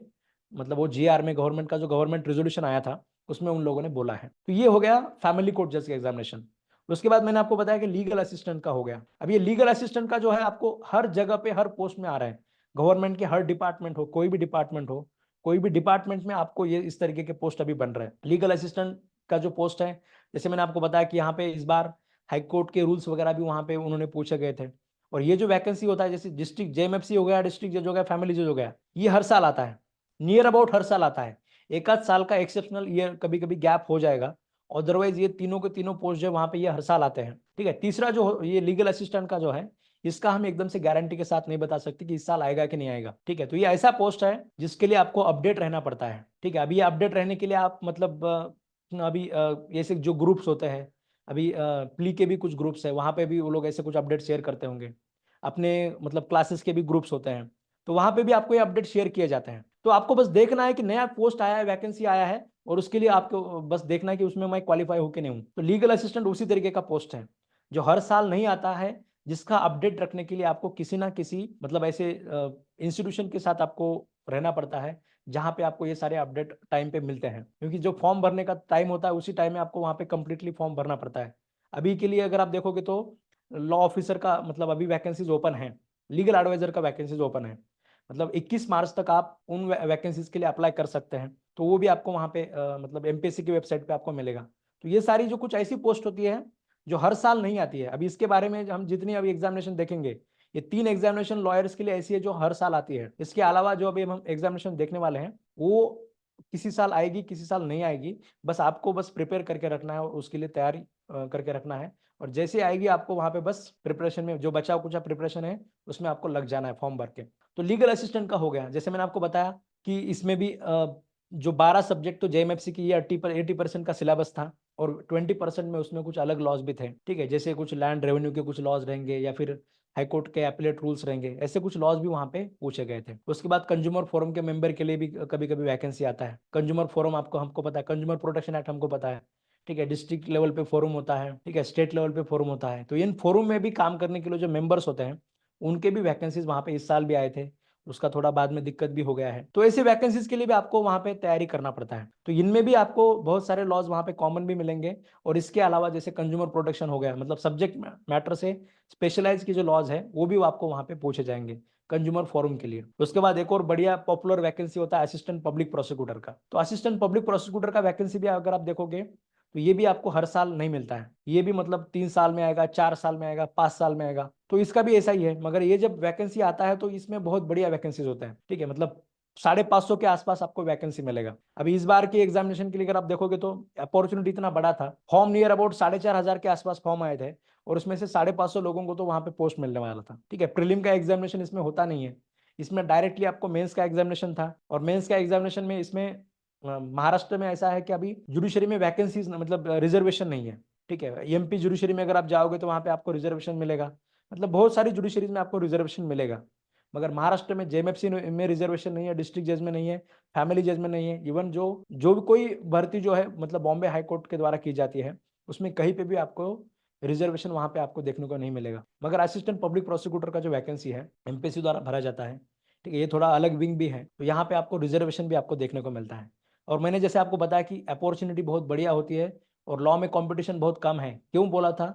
Speaker 1: मतलब वो जीआर में गवर्नमेंट का जो गवर्नमेंट रेजोल्यूशन आया था उसमें उन लोगों ने बोला है। तो ये हो गया फैमिली कोर्ट जज का एग्जामिनेशन। उसके बाद मैंने आपको बताया कि लीगल असिस्टेंट का हो गया। अब ये लीगल असिस्टेंट का जो है आपको हर जगह पे हर पोस्ट में आ रहा है। गवर्नमेंट के हर डिपार्टमेंट हो, कोई भी डिपार्टमेंट हो, कोई भी डिपार्टमेंट में आपको ये इस तरीके के पोस्ट अभी बन रहे हैं। लीगल असिस्टेंट का जो पोस्ट है, जैसे मैंने आपको बताया कि यहाँ पे इस बार हाईकोर्ट के रूल्स वगैरह भी वहां पे उन्होंने पूछे गए थे। और ये जो वैकेंसी होता है, जैसे डिस्ट्रिक्ट जेएमएफसी हो गया, डिस्ट्रिक्ट जज हो गया, फैमिली जज हो गया, ये हर साल आता है, नियर अबाउट हर साल आता है। एक आध साल का एक्सेप्शनल ईयर कभी कभी गैप हो जाएगा, अदरवाइज ये तीनों के तीनों पोस्ट जो वहां पे ये हर साल आते हैं। ठीक है, तीसरा जो ये लीगल असिस्टेंट का जो है, इसका हम एकदम से गारंटी के साथ नहीं बता सकते कि इस साल आएगा कि नहीं आएगा। ठीक है, तो ये ऐसा पोस्ट है जिसके लिए आपको अपडेट रहना पड़ता है। ठीक है, अभी ये अपडेट रहने के लिए आप मतलब अभी ऐसे जो ग्रुप्स होते हैं, अभी प्ली के भी कुछ ग्रुप्स है, वहां पे भी वो लोग ऐसे कुछ अपडेट शेयर करते होंगे। अपने मतलब क्लासेस के भी ग्रुप्स होते हैं, तो वहां पे भी आपको ये अपडेट शेयर किए जाते हैं। तो आपको बस देखना है कि नया पोस्ट आया है, वैकेंसी आया है, और उसके लिए आपको बस देखना है कि उसमें मैं क्वालिफाई हूं कि नहीं हूं। तो लीगल असिस्टेंट उसी तरीके का पोस्ट है जो हर साल नहीं आता है, जिसका अपडेट रखने के लिए आपको किसी ना किसी मतलब ऐसे इंस्टीट्यूशन के साथ आपको रहना पड़ता है, जहां पे आपको ये सारे अपडेट टाइम पे मिलते हैं, क्योंकि जो फॉर्म भरने का टाइम होता है उसी टाइम में आपको वहां पे कंप्लीटली फॉर्म भरना पड़ता है। अभी के लिए अगर आप देखोगे तो लॉ ऑफिसर का मतलब अभी वैकेंसीज ओपन है, लीगल एडवाइजर का वैकेंसीज ओपन है, मतलब 21 मार्च तक आप उन वैकेंसीज के लिए अप्लाई कर सकते हैं। तो वो भी आपको वहाँ पे मतलब एमपीएससी की वेबसाइट पे आपको मिलेगा। तो ये सारी जो कुछ ऐसी पोस्ट होती है जो हर साल नहीं आती है, अभी इसके बारे में हम जितनी अभी एग्जामिनेशन देखेंगे, ये 3 एग्जामिनेशन लॉयर्स के लिए ऐसी है जो हर साल आती है। इसके अलावा जो अभी हम एग्जामिनेशन देखने वाले हैं वो किसी साल आएगी, किसी साल नहीं आएगी, बस आपको बस प्रिपेयर करके रखना है और उसके लिए तैयारी करके रखना है। और जैसे आएगी आपको वहां पे बस प्रिपरेशन में जो बचा कुचा प्रिपरेशन है उसमें आपको लग जाना है फॉर्म भर के। तो लीगल असिस्टेंट का हो गया। जैसे मैंने आपको बताया कि इसमें भी जो 12 सब्जेक्ट तो जेएमएफसी की ये 80% का सिलेबस था, और 20% में उसमें कुछ अलग लॉज भी थे, ठीक है, जैसे कुछ लैंड रेवेन्यू के कुछ लॉज रहेंगे या फिर हाईकोर्ट के एपीलेट रूल्स रहेंगे, ऐसे कुछ लॉज भी वहां पे पूछे गए थे। उसके बाद कंज्यूमर फोरम के मेंबर के लिए भी कभी कभी वैकेंसी आता है। कंज्यूमर फोरम आपको हमको पता है, कंज्यूमर प्रोटेक्शन एक्ट हमको पता है, ठीक है, डिस्ट्रिक्ट लेवल पे फोरम होता है, ठीक है, स्टेट लेवल पे फोरम होता है। तो इन फोरम में भी काम करने के लिए जो मेंबर्स होते हैं उनके भी वैकेंसीज वहां पे इस साल भी आए थे, उसका थोड़ा बाद में दिक्कत भी हो गया है। तो ऐसे वैकेंसीज के लिए भी आपको वहां पे तैयारी करना पड़ता है। तो इनमें भी आपको बहुत सारे लॉज वहां पे कॉमन भी मिलेंगे, और इसके अलावा जैसे कंज्यूमर प्रोटेक्शन हो गया, मतलब सब्जेक्ट मैटर से स्पेशलाइज की जो लॉज है वो भी आपको वहां पे पूछे जाएंगे कंज्यूमर फोरम के लिए। उसके बाद एक और बढ़िया पॉपुलर वैकेंसी होता है असिस्टेंट पब्लिक प्रोसिक्यूटर का। तो असिस्टेंट पब्लिक प्रोसिक्यूटर का वैकेंसी भी अगर आप देखोगे तो ये भी आपको हर साल नहीं मिलता है, ये भी मतलब 3 साल में आएगा, 4 साल में आएगा, 5 साल में आएगा। तो इसका भी ऐसा ही है, मगर ये जब वैकेंसी आता है तो इसमें बहुत बढ़िया वैकेंसीज होता है, ठीक है, मतलब 550 के आसपास आपको वैकेंसी मिलेगा। अभी इस बार की एग्जामिनेशन के लिए अगर आप देखोगे तो अपॉर्चुनिटी इतना बड़ा था, फॉर्म नियर अबाउट 4,500 के आसपास फॉर्म आए थे, और उसमें से 550 लोगों को तो वहां पे पोस्ट मिलने वाला था, ठीक है। प्रीलिम का एग्जामिनेशन इसमें होता नहीं है, इसमें डायरेक्टली आपको मेंस का एग्जामिनेशन था, और मेंस का एग्जामिनेशन में इसमें महाराष्ट्र में ऐसा है कि अभी जुडिशरी में वैकेंसीज मतलब रिजर्वेशन नहीं है, ठीक है। एमपी जुडिशरी में अगर आप जाओगे तो वहां पे आपको रिजर्वेशन मिलेगा, मतलब बहुत सारी जुडिशरीज में आपको रिजर्वेशन मिलेगा, मगर महाराष्ट्र में जेएमएफसी में रिजर्वेशन नहीं है, डिस्ट्रिक्ट जज में नहीं है, फैमिली जज में नहीं है। इवन जो जो भी कोई भर्ती जो है मतलब बॉम्बे हाई कोर्ट के द्वारा की जाती है उसमें कहीं पे भी आपको रिजर्वेशन वहां पे आपको देखने को नहीं मिलेगा। मगर असिस्टेंट पब्लिक प्रोसिक्यूटर का जो वैकेंसी है एमपीएससी द्वारा भरा जाता है, ठीक है, ये थोड़ा अलग विंग भी है, तो यहाँ पे आपको रिजर्वेशन भी आपको देखने को मिलता है। और मैंने जैसे आपको बताया कि अपॉर्चुनिटी बहुत बढ़िया होती है, और लॉ में कंपटीशन बहुत कम है। क्यों बोला था?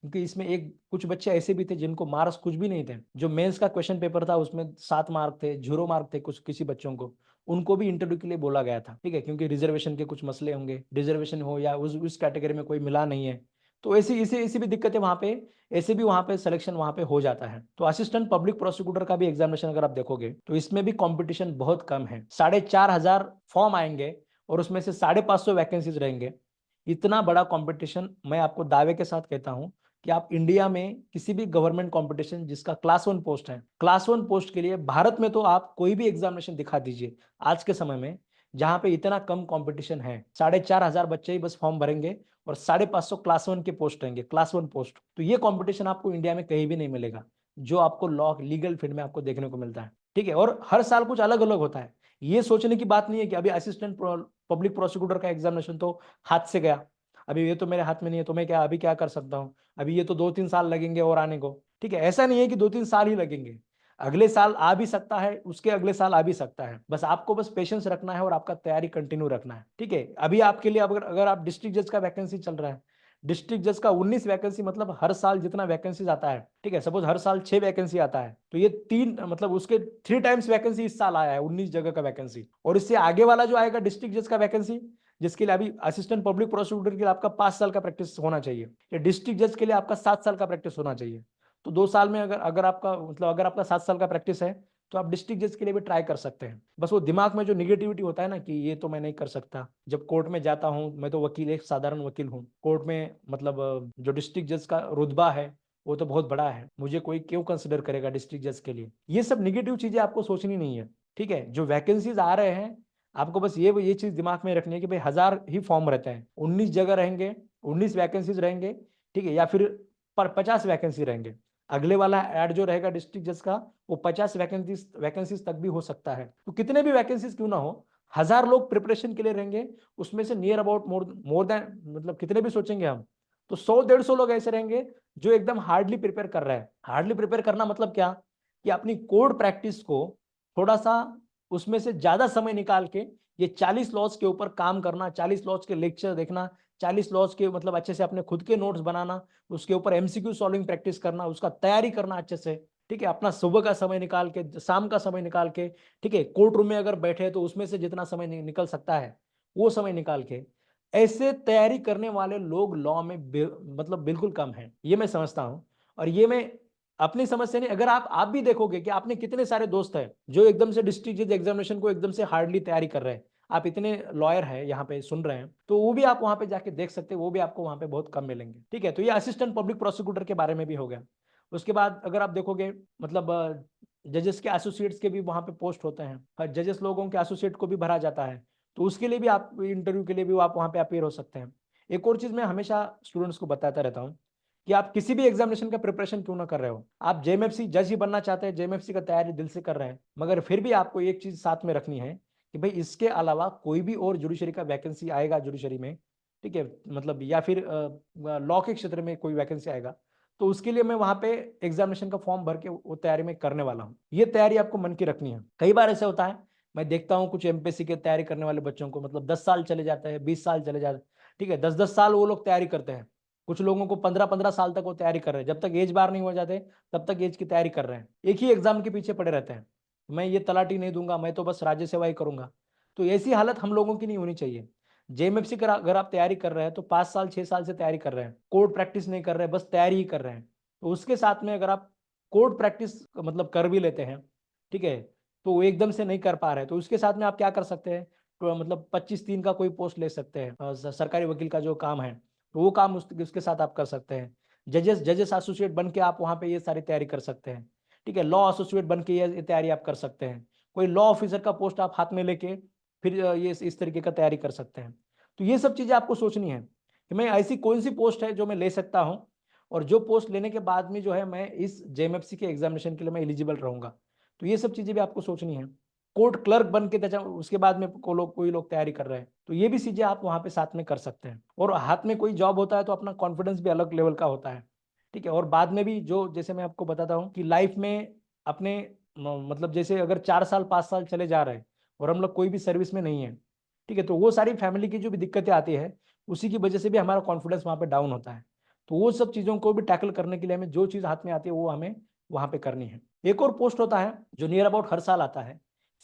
Speaker 1: क्योंकि इसमें एक कुछ बच्चे ऐसे भी थे जिनको मार्क्स कुछ भी नहीं थे, जो मेंस का क्वेश्चन पेपर था उसमें 7 मार्क थे, 0 मार्क थे कुछ किसी बच्चों को, उनको भी इंटरव्यू के लिए बोला गया था, ठीक है, क्योंकि रिजर्वेशन के कुछ मसले होंगे, रिजर्वेशन हो या उस कैटेगरी में कोई मिला नहीं है, तो ऐसी ऐसी ऐसी भी दिक्कतें वहां पे, ऐसे भी वहां पे सिलेक्शन वहां पे हो जाता है। तो असिस्टेंट पब्लिक प्रोसिक्यूटर का भी एग्जामिनेशन अगर आप देखोगे तो इसमें भी कंपटीशन बहुत कम है, 4,500 फॉर्म आएंगे और उसमें से 550 वैकेंसीज रहेंगे। इतना बड़ा कंपटीशन, मैं आपको दावे के साथ कहता हूं कि आप इंडिया में किसी भी गवर्नमेंट कंपटीशन जिसका क्लास 1 पोस्ट है, क्लास 1 पोस्ट के लिए भारत में तो आप कोई भी एग्जामिनेशन दिखा दीजिए आज के समय में, जहां पे इतना कम कंपटीशन है, 4,500 बच्चे ही बस फॉर्म भरेंगे और 550 क्लास 1 के पोस्ट रहेंगे, क्लास 1 पोस्ट। तो ये कंपटीशन आपको इंडिया में कहीं भी नहीं मिलेगा जो आपको लॉ लीगल फील्ड में आपको देखने को मिलता है, ठीक है। और हर साल कुछ अलग अलग होता है, ये सोचने की बात नहीं है कि अभी असिस्टेंट पब्लिक प्रोसिक्यूटर का एग्जामिनेशन तो हाथ से गया, अभी ये तो मेरे हाथ में नहीं है, तो मैं क्या अभी क्या कर सकता हूँ, अभी ये तो 2-3 साल लगेंगे और आने को, ठीक है। ऐसा नहीं है कि 2-3 साल ही लगेंगे, अगले साल आ भी सकता है, उसके अगले साल आ भी सकता है, बस आपको बस पेशेंस रखना है और आपका तैयारी कंटिन्यू रखना है, ठीक है। अभी आपके लिए अगर अगर आप डिस्ट्रिक्ट जज का वैकेंसी चल रहा है, डिस्ट्रिक्ट जज का 19 वैकेंसी, मतलब हर साल जितना वैकेंसी आता है, ठीक है, सपोज हर साल 6 वैकेंसी आता है, तो ये 3 मतलब उसके 3 टाइम्स वैकेंसी इस साल आया है, 19 जगह का वैकेंसी। और इससे आगे वाला जो आएगा डिस्ट्रिक्ट जज का वैकेंसी, जिसके लिए अभी असिस्टेंट पब्लिक प्रोसिक्यूटर के लिए आपका 5 साल का प्रैक्टिस होना चाहिए, या डिस्ट्रिक्ट जज के लिए आपका 7 साल का प्रैक्टिस होना चाहिए। तो 2 साल में अगर अगर आपका मतलब अगर आपका 7 साल का प्रैक्टिस है तो आप डिस्ट्रिक्ट जज के लिए भी ट्राई कर सकते हैं। बस वो दिमाग में जो निगेटिविटी होता है ना कि ये तो मैं नहीं कर सकता, जब कोर्ट में जाता हूँ, मैं तो वकील, एक साधारण वकील हूँ, कोर्ट में मतलब जो डिस्ट्रिक्ट जज का रुतबा है वो तो बहुत बड़ा है, मुझे कोई क्यों कंसिडर करेगा डिस्ट्रिक्ट जज के लिए, ये सब निगेटिव चीजें आपको सोचनी नहीं है, ठीक है। जो वैकेंसीज आ रहे हैं आपको बस ये चीज दिमाग में रखनी है कि भाई 1,000 ही फॉर्म रहते हैं, 19 जगह रहेंगे, 19 वैकेंसीज रहेंगे, ठीक है, या फिर पर 50 वैकेंसी रहेंगे, अगले वाला ऐड जो रहेगा डिस्ट्रिक्ट जज का, वो 50 वैकेंसीज तक भी हो सकता है। तो कितने भी वैकेंसीज क्यों ना हो, 1000 लोग प्रिपरेशन के लिए रहेंगे, उसमें से नियर अबाउट मोर देन, मतलब कितने भी सोचेंगे हम, तो 100-150 लोग ऐसे रहेंगे जो एकदम हार्डली प्रिपेयर कर रहे हैं। हार्डली प्रिपेयर करना मतलब क्या, कि अपनी कोड प्रैक्टिस को थोड़ा सा उसमें से ज्यादा समय निकाल के ये 40 लॉज के ऊपर काम करना, 40 लॉज के लेक्चर देखना, 40 लॉज के मतलब अच्छे से अपने खुद के नोट्स बनाना, उसके ऊपर एमसीक्यू सॉल्विंग प्रैक्टिस करना, उसका तैयारी करना अच्छे से, ठीक है, अपना सुबह का समय निकाल के, शाम का समय निकाल के, ठीक है, कोर्ट रूम में अगर बैठे तो उसमें से जितना समय निकल सकता है वो समय निकाल के, ऐसे तैयारी करने वाले लोग लॉ में मतलब बिल्कुल कम है, ये मैं समझता हूं। और ये मैं अपनी समझ से नहीं, अगर आप भी देखोगे कि आपने कितने सारे दोस्त हैं जो एकदम से डिस्ट्रिक्ट जज एग्जामिनेशन को एकदम से हार्डली तैयारी कर रहे हैं, आप इतने लॉयर हैं यहाँ पे सुन रहे हैं, तो वो भी आप वहां पे जाके देख सकते हैं, वो भी आपको वहां पे बहुत कम मिलेंगे, ठीक है। तो ये असिस्टेंट पब्लिक प्रोसिक्यूटर के बारे में भी हो गया। उसके बाद अगर आप देखोगे, मतलब जजेस के एसोसिएट्स के भी वहां पे पोस्ट होते हैं, जजेस लोगों के एसोसिएट को भी भरा जाता है, तो उसके लिए भी आप इंटरव्यू के लिए भी आप वहां पे अपेयर हो सकते हैं। एक और चीज मैं हमेशा स्टूडेंट्स को बताता रहता हूँ, कि आप किसी भी एग्जामिनेशन का प्रिपरेशन क्यों ना कर रहे हो, आप जेएमएफसी जज ही बनना चाहते हैं, जेएमएफसी का तैयारी दिल से कर रहे हैं, मगर फिर भी आपको एक चीज साथ में रखनी है कि भाई इसके अलावा कोई भी और जुडिशरी का वैकेंसी आएगा जुडिशरी में, ठीक है, मतलब या फिर लॉ के क्षेत्र में कोई वैकेंसी आएगा, तो उसके लिए मैं वहां पे एग्जामिनेशन का फॉर्म भर के वो तैयारी में करने वाला हूँ। ये तैयारी आपको मन की रखनी है। कई बार ऐसा होता है, मैं देखता हूँ कुछ एमपीएससी की तैयारी करने वाले बच्चों को, मतलब 10 साल चले जाते हैं, 20 साल चले जाते हैं, ठीक है, 10-10 साल वो लोग तैयारी करते हैं। कुछ लोगों को 15-15 साल तक वो तैयारी कर रहे हैं, जब तक एज बार नहीं हो जाते तब तक एज की तैयारी कर रहे हैं, एक ही एग्जाम के पीछे पड़े रहते हैं, मैं ये तलाटी नहीं दूंगा, मैं तो बस राज्य सेवा ही करूंगा। तो ऐसी हालत हम लोगों की नहीं होनी चाहिए। जेएमएफसी का अगर आप तैयारी कर रहे हैं तो 5 साल 6 साल से तैयारी कर रहे हैं, कोर्ट प्रैक्टिस नहीं कर रहे हैं, बस तैयारी ही कर रहे हैं, तो उसके साथ में अगर आप कोर्ट प्रैक्टिस मतलब कर भी लेते हैं, ठीक है, तो वो एकदम से नहीं कर पा रहे, तो उसके साथ में आप क्या कर सकते हैं, तो मतलब 25-3 का कोई पोस्ट ले सकते हैं, सरकारी वकील का जो काम है, तो वो काम उसके साथ आप कर सकते हैं। जजेस जजेस एसोसिएट बन के आप वहाँ पे ये सारी तैयारी कर सकते हैं, ठीक है, लॉ एसोसिएट बन के ये तैयारी आप कर सकते हैं। कोई लॉ ऑफिसर का पोस्ट आप हाथ में लेके फिर ये इस तरीके का तैयारी कर सकते हैं। तो ये सब चीज़ें आपको सोचनी है कि मैं ऐसी कौन सी पोस्ट है जो मैं ले सकता हूँ, और जो पोस्ट लेने के बाद में जो है मैं इस जेएमएफसी के एग्जामिनेशन के लिए मैं एलिजिबल रहूंगा। तो ये सब चीज़ें भी आपको सोचनी है। कोर्ट क्लर्क बन के उसके बाद में कोई लोग तैयारी कर रहे हैं, तो ये भी चीजें आप वहां पे साथ में कर सकते हैं। और हाथ में कोई जॉब होता है तो अपना कॉन्फिडेंस भी अलग लेवल का होता है, ठीक है। और बाद में भी जो, जैसे मैं आपको बताता हूँ कि लाइफ में अपने मतलब जैसे अगर 4 साल 5 साल चले जा रहे हैं और हम लोग कोई भी सर्विस में नहीं है, ठीक है, तो वो सारी फैमिली की जो भी दिक्कतें आती है उसी की वजह से भी हमारा कॉन्फिडेंस वहाँ पे डाउन होता है। तो वो सब चीज़ों को भी टैकल करने के लिए हमें जो चीज़ हाथ में आती है वो हमें वहाँ पे करनी है। एक और पोस्ट होता है जो नियर अबाउट हर साल आता है,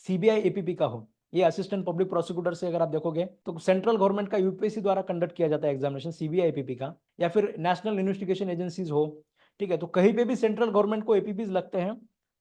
Speaker 1: सीबीआई एपीपी का हो, ये असिस्टेंट पब्लिक प्रोसिक्यूटर से अगर आप देखोगे तो सेंट्रल गवर्नमेंट का यूपीएससी द्वारा कंडक्ट किया जाता है एग्जामिनेशन सीबीआई एपीपी का, या फिर नेशनल इन्वेस्टिगेशन एजेंसीज हो, ठीक है, तो कहीं पे भी सेंट्रल गवर्नमेंट को एपीपीज लगते हैं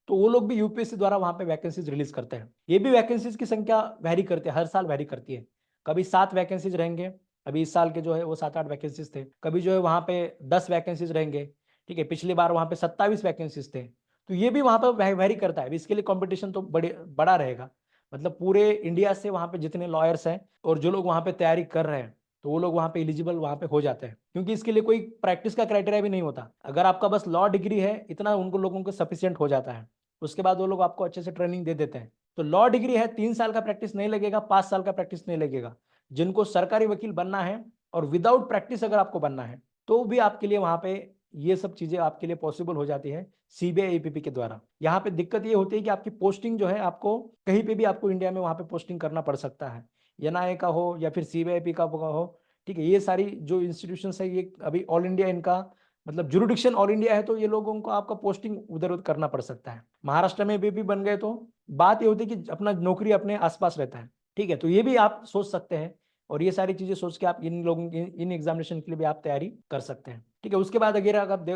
Speaker 1: तो वो लोग भी यूपीएससी द्वारा वहां पे वैकेंसीज रिलीज करते हैं। ये भी वैकेंसीज की संख्या वेरी करती है, हर साल वेरी करती है। कभी 7 वैकेंसीज रहेंगे, अभी इस साल के जो है वो 7-8 वैकेंसीज थे, कभी जो है वहां पे 10 वैकेंसीज रहेंगे, ठीक है, पिछली बार वहां पे 27 वैकेंसीज थे। तो ये भी वहां पर वेरी करता है, इसके लिए कंपटीशन तो बड़ा रहेगा, मतलब पूरे इंडिया से वहां पे जितने लॉयर्स हैं और जो लोग वहां पे तैयारी कर रहे हैं, तो वो लोग वहां पे एलिजिबल वहां पे हो जाते हैं, क्योंकि इसके लिए कोई प्रैक्टिस का क्राइटेरिया भी नहीं होता। अगर आपका बस लॉ डिग्री है इतना उनको लोगों को सफिशियंट हो जाता है, उसके बाद वो लोग आपको अच्छे से ट्रेनिंग दे देते हैं। तो लॉ डिग्री है, 3 साल का प्रैक्टिस नहीं लगेगा, 5 साल का प्रैक्टिस नहीं लगेगा। जिनको सरकारी वकील बनना है और विदाउट प्रैक्टिस अगर आपको बनना है तो भी आपके लिए वहां पे ये सब चीजें आपके लिए पॉसिबल हो जाती है सीबीआई एपीपी के द्वारा। यहाँ पे दिक्कत ये होती है कि आपकी पोस्टिंग जो है आपको कहीं पे भी आपको इंडिया में वहां पे पोस्टिंग करना पड़ सकता है, एनआईए का हो या फिर सीबीआईपी का हो, ठीक है, ये सारी जो इंस्टीट्यूशन है ये अभी ऑल इंडिया इनका मतलब जुरिडिक्शन ऑल इंडिया है, तो ये लोगों को आपका पोस्टिंग उधर उधर करना पड़ सकता है। महाराष्ट्र में भी बन गए तो बात ये होती है कि अपना नौकरी अपने आसपास रहता है, ठीक है, तो ये भी आप सोच सकते हैं। और ये सारी चीजें सोच के आप इन लोगों की इन एग्जामिनेशन के लिए भी आप तैयारी कर सकते हैं, ठीक है। उसके बाद अगर आप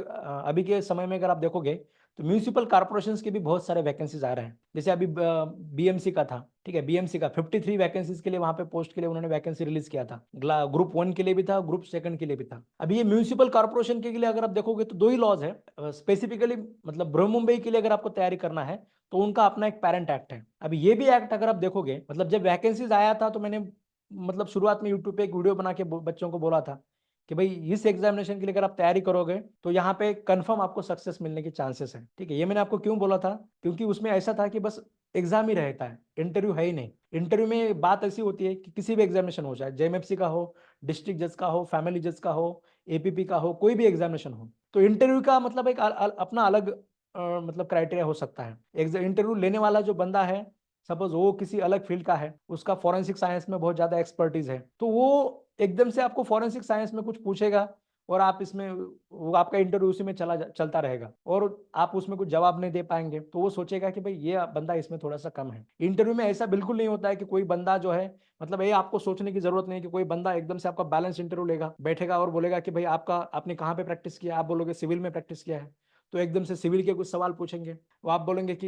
Speaker 1: अभी के समय में अगर आप देखोगे तो म्यूनिसिपल कॉर्पोरेशंस के भी बहुत सारे वैकेंसीज आ रहे हैं, जैसे अभी बीएमसी का था, ठीक है, बीएमसी का 53 वैकेंसीज के लिए वहां पे पोस्ट के लिए उन्होंने वैकेंसी रिलीज किया था, ग्रुप 1 के लिए भी था, ग्रुप 2 के लिए भी था। अभी ये म्यूनिसिपल कॉर्पोरेशन के लिए अगर आप देखोगे तो 2 ही लॉज है स्पेसिफिकली, मतलब बृहन मुंबई के लिए अगर आपको तैयारी करना है तो उनका अपना एक पेरेंट एक्ट है। अभी ये भी एक्ट अगर आप देखोगे, मतलब जब वैकेंसीज आया था तो मैंने मतलब शुरुआत में यूट्यूब पे एक वीडियो बना के बच्चों को बोला था कि भाई इस एग्जामिनेशन के लिए अगर आप तैयारी करोगे तो यहाँ पे कंफर्म आपको सक्सेस मिलने के चांसेस है। ठीक है, ये मैंने आपको क्यों बोला था, क्योंकि उसमें ऐसा था कि बस एग्जाम ही रहता है, इंटरव्यू है ही नहीं। इंटरव्यू में बात ऐसी होती है कि किसी भी एग्जामिनेशन हो, चाहे जेएमएफसी का हो, डिस्ट्रिक्ट जज का हो, फैमिली जज का हो, एपीपी का हो, कोई भी एग्जामिनेशन हो, तो इंटरव्यू का मतलब एक अपना अलग मतलब क्राइटेरिया हो सकता है। इंटरव्यू लेने वाला जो बंदा है, सपोज वो किसी अलग फील्ड का है, उसका फॉरेंसिक साइंस में बहुत ज्यादा एक्सपर्टीज है, तो वो एकदम से आपको फॉरेंसिक साइंस में कुछ पूछेगा और आप इसमें, वो आपका इंटरव्यू उसी में चलता रहेगा और आप उसमें कुछ जवाब नहीं दे पाएंगे, तो वो सोचेगा कि भाई ये बंदा इसमें थोड़ा सा कम है। इंटरव्यू में ऐसा बिल्कुल नहीं होता है कि कोई बंदा जो है, मतलब ये आपको सोचने की जरूरत नहीं है कि कोई बंदा एकदम से आपका बैलेंस इंटरव्यू लेगा, बैठेगा और बोलेगा कि भाई आपने कहाँ पे प्रैक्टिस किया, आप बोलोगे सिविल में प्रैक्टिस किया है, तो एकदम से सिविल के कुछ सवाल पूछेंगे, वो आप बोलेंगे कि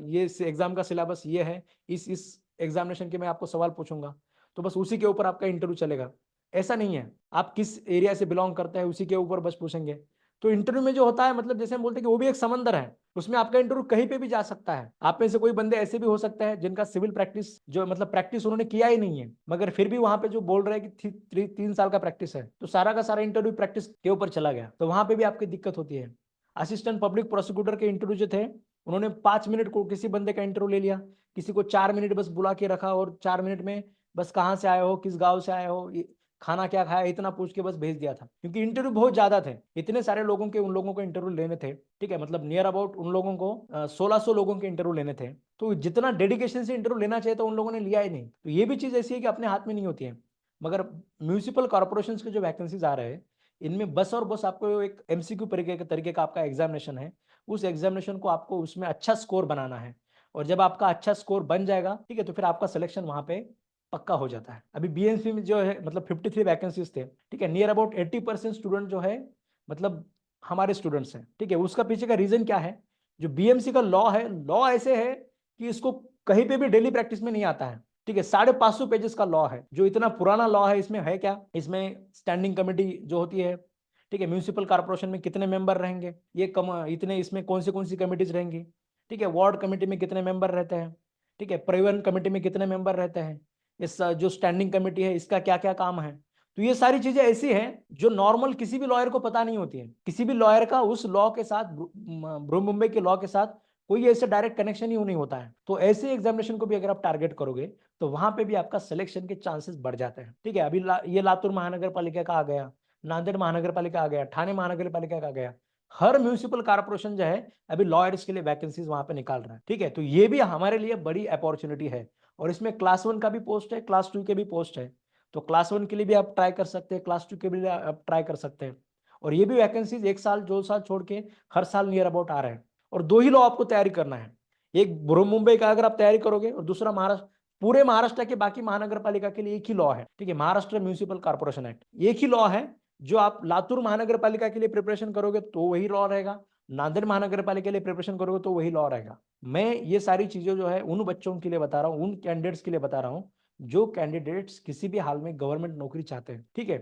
Speaker 1: ये एग्जाम का सिलेबस ये है, इस एग्जामिनेशन के मैं आपको सवाल पूछूंगा, तो बस उसी के ऊपर आपका इंटरव्यू चलेगा। ऐसा नहीं है, आप किस एरिया से बिलोंग करते हैं उसी के ऊपर बस पूछेंगे। तो इंटरव्यू में जो होता है, मतलब जैसे हम बोलते हैं कि वो भी एक समंदर है, उसमें आपका इंटरव्यू कहीं पे भी जा सकता है। आप में से कोई बंदे ऐसे भी हो सकते हैं जिनका सिविल प्रैक्टिस जो मतलब प्रैक्टिस उन्होंने किया ही नहीं है, मगर फिर भी वहां पे जो बोल रहे हैं कि 3 साल का प्रैक्टिस है, तो सारा का सारा इंटरव्यू प्रैक्टिस के ऊपर चला गया, तो वहां पे भी आपकी दिक्कत होती है। असिस्टेंट पब्लिक प्रोसिक्यूटर के इंटरव्यू जो थे, उन्होंने 5 मिनट को किसी बंदे का इंटरव्यू ले लिया, किसी को 4 मिनट बस बुला के रखा और 4 मिनट में बस कहाँ से आए हो, किस गांव से आए हो, खाना क्या खाया, इतना पूछ के बस भेज दिया था, क्योंकि इंटरव्यू बहुत ज्यादा थे, इतने सारे लोगों के, उन लोगों को इंटरव्यू लेने थे। ठीक है, मतलब नियर अबाउट उन लोगों को 1600 लोगों के इंटरव्यू लेने थे, तो जितना डेडिकेशन से इंटरव्यू लेना चाहिए था उन लोगों ने लिया ही नहीं। तो ये भी चीज ऐसी है कि अपने हाथ में नहीं होती है। मगर म्यूनिसिपल कॉर्पोरेशन के जो वैकेंसीज आ रहे हैं, इनमें बस और बस आपको एक एमसीक्यू तरीके का आपका एग्जामिनेशन है, उस एग्जामिनेशन को आपको उसमें अच्छा स्कोर बनाना है, और जब आपका अच्छा स्कोर बन जाएगा, ठीक है, तो फिर आपका सिलेक्शन वहां पे पक्का हो जाता है। अभी बीएमसी में जो है मतलब 53 वैकेंसीज थे, ठीक है, नियर अबाउट 80% स्टूडेंट जो है मतलब हमारे स्टूडेंट्स हैं। ठीक है, उसका पीछे का रीजन क्या है, जो बीएमसी का लॉ है, लॉ ऐसे है कि इसको कहीं पे भी डेली प्रैक्टिस में नहीं आता है। ठीक है, 550 पेजेस का लॉ है, जो इतना पुराना लॉ है, इसमें है क्या, इसमें स्टैंडिंग कमेटी जो होती है, ठीक है, म्यूनिसिपल कॉर्पोरेशन में कितने मेंबर रहेंगे, ये इतने, इसमें कौन सी कमिटीज रहेंगी, ठीक है, वार्ड कमेटी में कितने मेंबर रहते हैं, ठीक है, परिवहन कमेटी में कितने मेंबर रहते हैं, इस जो स्टैंडिंग कमेटी है इसका क्या क्या काम है। तो ये सारी चीजें ऐसी हैं जो नॉर्मल किसी भी लॉयर को पता नहीं होती है, किसी भी लॉयर का उस लॉ के साथ, ब्रू मुंबई के लॉ के साथ कोई ऐसे डायरेक्ट कनेक्शन ही नहीं होता है। तो ऐसे एग्जामिनेशन को भी अगर आप टारगेट करोगे तो वहां पे भी आपका सिलेक्शन के चांसेस बढ़ जाते हैं। ठीक है, अभी ये लातूर महानगर पालिका का आ गया, नांदेड़ महानगर पालिका आ गया, ठाणे महानगर पालिका का आ गया, हर म्यूनिसिपल कॉर्पोरेशन जो है अभी लॉयर्स के लिए वैकेंसीज वहां पे निकाल रहा है। ठीक है, तो ये भी हमारे लिए बड़ी अपॉर्चुनिटी है, और इसमें क्लास 1 का भी पोस्ट है, क्लास 2 के भी पोस्ट है, तो क्लास 1 के लिए भी आप ट्राई कर सकते हैं, क्लास 2 के लिए आप ट्राई कर सकते हैं। और ये भी वैकेंसीज 1 साल 2 साल छोड़ के हर साल नियर अबाउट आ रहे हैं। और 2 ही लॉ आपको तैयारी करना है, एक बृहन मुंबई का अगर आप तैयारी करोगे, और दूसरा महाराष्ट्र, पूरे महाराष्ट्र के बाकी महानगर पालिका के लिए एक ही लॉ है। ठीक है, महाराष्ट्र म्यूनिसिपल कॉर्पोरेशन एक्ट एक ही लॉ है। जो आप लातूर महानगर पालिका के लिए प्रिपरेशन करोगे तो वही लॉ रहेगा, नांदेड़ महानगर पालिका के लिए प्रिपरेशन करोगे तो वही लॉ रहेगा। मैं ये सारी चीजें जो है उन बच्चों के लिए बता रहा हूँ, उन कैंडिडेट्स के लिए बता रहा हूँ जो कैंडिडेट्स किसी भी हाल में गवर्नमेंट नौकरी चाहते हैं। ठीक है,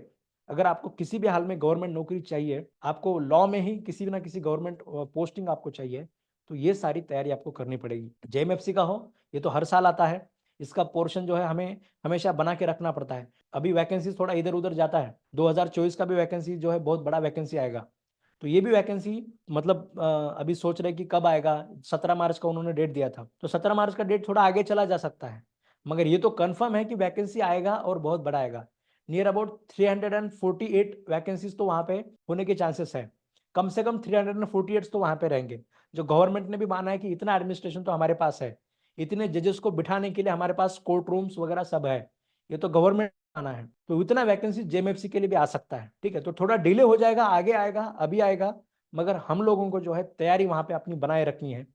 Speaker 1: अगर आपको किसी भी हाल में गवर्नमेंट नौकरी चाहिए, आपको लॉ में ही किसी ना किसी गवर्नमेंट पोस्टिंग आपको चाहिए, तो ये सारी तैयारी आपको करनी पड़ेगी। जेएमएफसी का हो, ये तो हर साल आता है, इसका पोर्शन जो है हमें हमेशा बना के रखना पड़ता है। अभी वैकेंसी थोड़ा इधर उधर जाता है, 2024 का भी वैकेंसी जो है बहुत बड़ा वैकेंसी आएगा, तो ये भी वैकेंसी मतलब अभी सोच रहे कि कब आएगा, 17 मार्च का उन्होंने डेट दिया था, तो 17 मार्च का डेट थोड़ा आगे चला जा सकता है, मगर ये तो कंफर्म है कि वैकेंसी आएगा और बहुत बड़ा आएगा। नियर अबाउट 348 वैकेंसीज तो वहां पे होने के चांसेस है, कम से कम 348 तो वहां पे रहेंगे। जो गवर्नमेंट ने भी माना है कि इतना एडमिनिस्ट्रेशन तो हमारे पास है, इतने जजेस को बिठाने के लिए हमारे पास कोर्ट रूम्स वगैरह सब है, ये तो गवर्नमेंट आना है, तो इतना वैकेंसी जेएमएफसी के लिए भी आ सकता है। ठीक है, तो थोड़ा डिले हो जाएगा, आगे आएगा, अभी आएगा, मगर हम लोगों को जो है तैयारी वहां पे अपनी बनाए रखनी है।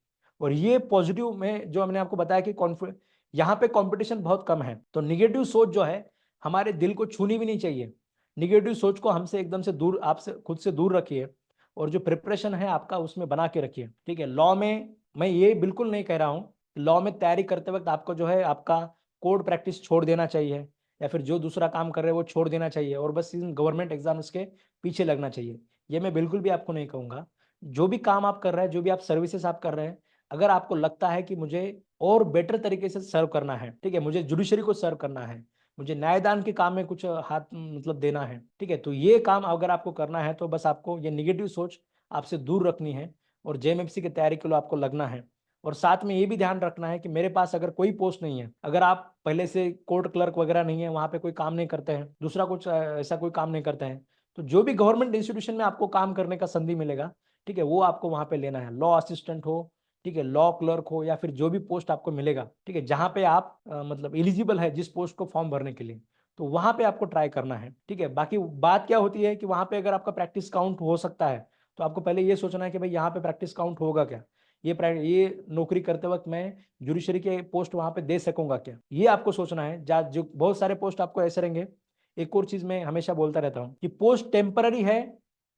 Speaker 1: और ये पॉजिटिव में जो हमने आपको बताया कि कॉन्फिडेंस, यहाँ पे कंपटीशन बहुत कम है, तो निगेटिव सोच जो है हमारे दिल को छूनी भी नहीं चाहिए। निगेटिव सोच को हमसे एकदम से दूर, आपसे खुद से दूर रखिए, और जो प्रिपरेशन है आपका उसमें बना के रखिए। ठीक है, लॉ में मैं ये बिल्कुल नहीं कह रहा हूँ, लॉ में तैयारी करते वक्त आपको जो है आपका कोड प्रैक्टिस छोड़ देना चाहिए, या फिर जो दूसरा काम कर रहे हैं वो छोड़ देना चाहिए और बस इन गवर्नमेंट एग्जाम्स के पीछे लगना चाहिए, ये मैं बिल्कुल भी आपको नहीं कहूँगा। जो भी काम आप कर रहे हैं, जो भी आप सर्विसेज आप कर रहे हैं, अगर आपको लगता है कि मुझे और बेटर तरीके से सर्व करना है, ठीक है, मुझे जुडिशरी को सर्व करना है, मुझे न्यायदान के काम में कुछ हाथ मतलब देना है, ठीक है। तो ये काम अगर आपको करना है तो बस आपको ये निगेटिव सोच आपसे दूर रखनी है और जेएमएफसी की तैयारी के लिए आपको लगना है। और साथ में ये भी ध्यान रखना है कि मेरे पास अगर कोई पोस्ट नहीं है, अगर आप पहले से कोर्ट क्लर्क वगैरह नहीं है, वहां पे कोई काम नहीं करते हैं, दूसरा कुछ ऐसा कोई काम नहीं करते हैं, तो जो भी गवर्नमेंट इंस्टीट्यूशन में आपको काम करने का संधि मिलेगा, ठीक है, वो आपको वहां पे लेना है। लॉ असिस्टेंट हो, ठीक है, लॉ क्लर्क हो, या फिर जो भी पोस्ट आपको मिलेगा, ठीक है, जहां पे आप मतलब एलिजिबल है जिस पोस्ट को फॉर्म भरने के लिए, तो वहां पे आपको ट्राई करना है, ठीक है। बाकी बात क्या होती है कि वहां पे अगर आपका प्रैक्टिस काउंट हो सकता है, तो आपको पहले ये सोचना है कि भाई यहाँ पे प्रैक्टिस काउंट होगा क्या, ये नौकरी करते वक्त मैं जुडिशरी के पोस्ट वहां पे दे सकूंगा क्या, ये आपको सोचना है। जो बहुत सारे पोस्ट आपको ऐसे रहेंगे। एक और चीज मैं हमेशा बोलता रहता हूँ कि पोस्ट टेम्पररी है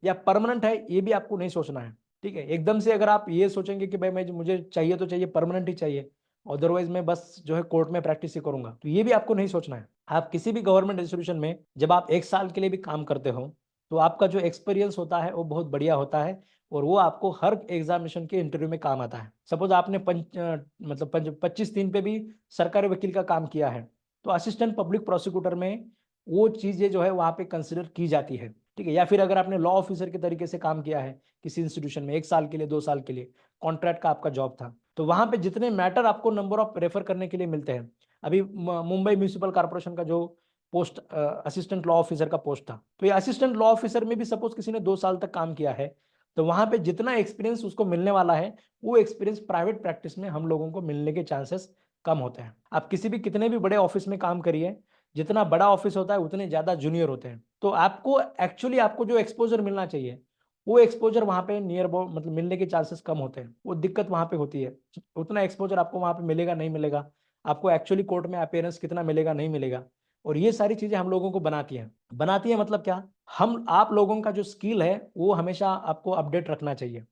Speaker 1: या परमानेंट है, ये भी आपको नहीं सोचना है, ठीक है। एकदम से अगर आप ये सोचेंगे कि भाई मैं मुझे चाहिए तो चाहिए, परमानेंट ही चाहिए, अदरवाइज मैं बस जो है कोर्ट में प्रैक्टिस ही करूंगा, तो ये भी आपको नहीं सोचना है। आप किसी भी गवर्नमेंट इंस्टीट्यूशन में जब आप 1 साल के लिए भी काम करते हो, तो आपका जो एक्सपीरियंस होता है वो बहुत बढ़िया होता है, और वो आपको हर एग्जामिनेशन के इंटरव्यू में काम आता है। सपोज आपने 25 दिन पे भी सरकारी वकील का काम किया है, तो असिस्टेंट पब्लिक प्रोसिक्यूटर में वो चीजें जो है वहां पे कंसिडर की जाती है, ठीक है। या फिर अगर आपने लॉ ऑफिसर के तरीके से काम किया है किसी इंस्टीट्यूशन में 1 साल के लिए, 2 साल के लिए कॉन्ट्रैक्ट का आपका जॉब था, तो वहां पे जितने मैटर आपको नंबर ऑफ रेफर करने के लिए मिलते हैं, अभी मुंबई म्यूनिसिपल कॉर्पोरेशन का जो पोस्ट असिस्टेंट लॉ ऑफिसर का पोस्ट था, तो ये असिस्टेंट लॉ ऑफिसर में भी सपोज किसी ने 2 साल तक काम किया है, तो वहां पे जितना एक्सपीरियंस उसको मिलने वाला है, वो एक्सपीरियंस प्राइवेट प्रैक्टिस में हम लोगों को मिलने के चांसेस कम होते हैं। आप किसी भी कितने भी बड़े ऑफिस में काम करिए, जितना बड़ा ऑफिस होता है उतने ज्यादा जूनियर होते हैं, तो आपको एक्चुअली आपको जो एक्सपोजर मिलना चाहिए, वो एक्सपोजर वहां पे नियर अबाउट मतलब मिलने के चांसेस कम होते हैं। वो दिक्कत वहां पे होती है, उतना एक्सपोजर आपको वहां पे मिलेगा नहीं मिलेगा, आपको एक्चुअली कोर्ट में अपेयरेंस कितना मिलेगा नहीं मिलेगा, और ये सारी चीजें हम लोगों को बनाती है मतलब क्या, हम आप लोगों का जो स्किल है वो हमेशा आपको अपडेट रखना चाहिए,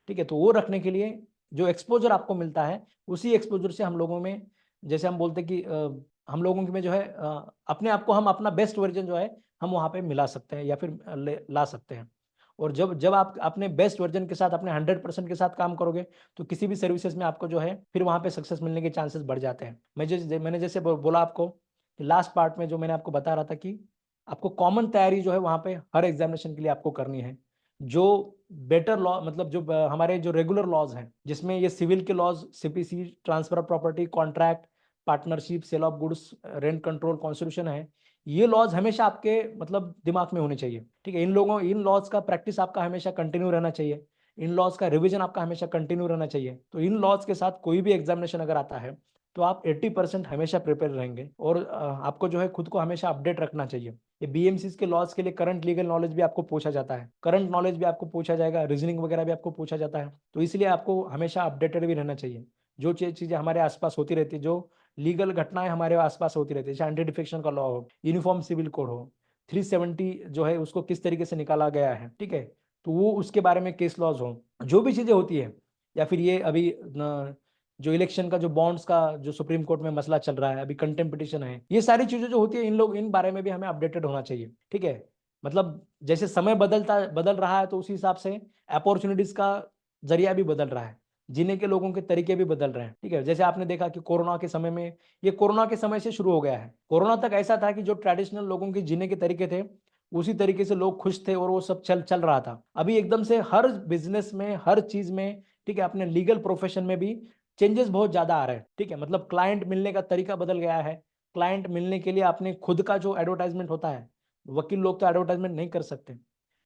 Speaker 1: ठीक है। तो वो रखने के लिए जो एक्सपोजर आपको मिलता है, उसी एक्सपोजर से हम लोगों में, जैसे हम बोलते हैं कि हम लोगों में जो है अपने आप को हम अपना बेस्ट वर्जन जो है हम वहाँ पे मिला सकते हैं या फिर ला सकते हैं। और जब जब आप अपने बेस्ट वर्जन के साथ अपने 100% के साथ काम करोगे, तो किसी भी सर्विसेज में आपको जो है फिर वहाँ पे सक्सेस मिलने के चांसेस बढ़ जाते हैं। मैंने जैसे बोला आपको कि लास्ट पार्ट में जो मैंने आपको बता रहा था कि आपको कॉमन तैयारी जो है वहाँ पे हर एग्जामिनेशन के लिए आपको करनी है। जो बेटर लॉ मतलब जो हमारे जो रेगुलर लॉज हैं, जिसमें ये सिविल के laws, CPC, transfer of property, contract, partnership, sale of goods, rent control, constitution है, ये लॉज हमेशा आपके मतलब दिमाग में होने चाहिए, ठीक है। इन लॉज का प्रैक्टिस आपका हमेशा कंटिन्यू रहना चाहिए, इन लॉज का रिवीजन आपका हमेशा कंटिन्यू रहना चाहिए। तो इन लॉज के साथ कोई भी एग्जामिनेशन अगर आता है, तो आप 80% हमेशा प्रिपेयर रहेंगे, और आपको जो है खुद को हमेशा अपडेट रखना चाहिए। ये बीएमसी के लॉज के लिए करंट लीगल नॉलेज भी आपको पूछा जाता है, करंट नॉलेज भी आपको पूछा जाएगा, रीजनिंग वगैरह भी आपको पूछा जाता है, तो इसलिए आपको हमेशा अपडेटेड भी रहना चाहिए। जो चीजें हमारे आसपास होती रहती है, जो लीगल घटनाएं हमारे आसपास होती रहती है, जैसे एंटी डिफेक्शन का लॉ हो, यूनिफॉर्म सिविल कोड हो, 370 जो है उसको किस तरीके से निकाला गया है, ठीक है, तो वो उसके बारे में केस लॉज हो, जो भी चीजें होती है, या फिर ये अभी जो इलेक्शन का जो बॉन्ड्स का जो सुप्रीम कोर्ट में मसला चल रहा है, अभी कंटेम्प्ट पिटिशन है, ये सारी चीजें जो होती है इन बारे में भी हमें अपडेटेड होना चाहिए, ठीक है। मतलब जैसे समय बदल रहा है, तो उसी हिसाब से अपॉर्चुनिटीज का जरिया भी बदल रहा है, जीने के लोगों के तरीके भी बदल रहे हैं, ठीक है। जैसे आपने देखा कि कोरोना के समय में, ये कोरोना के समय से शुरू हो गया है, कोरोना तक ऐसा था कि जो ट्रेडिशनल लोगों के जीने के तरीके थे, उसी तरीके से लोग खुश थे और वो सब चल चल रहा था। अभी एकदम से हर बिजनेस में, हर चीज में, ठीक है, अपने लीगल प्रोफेशन में भी चेंजेस बहुत ज्यादा आ रहे हैं, ठीक है। मतलब क्लाइंट मिलने का तरीका बदल गया है। क्लाइंट मिलने के लिए अपने खुद का जो एडवर्टाइजमेंट होता है, वकील लोग तो एडवर्टाइजमेंट नहीं कर सकते,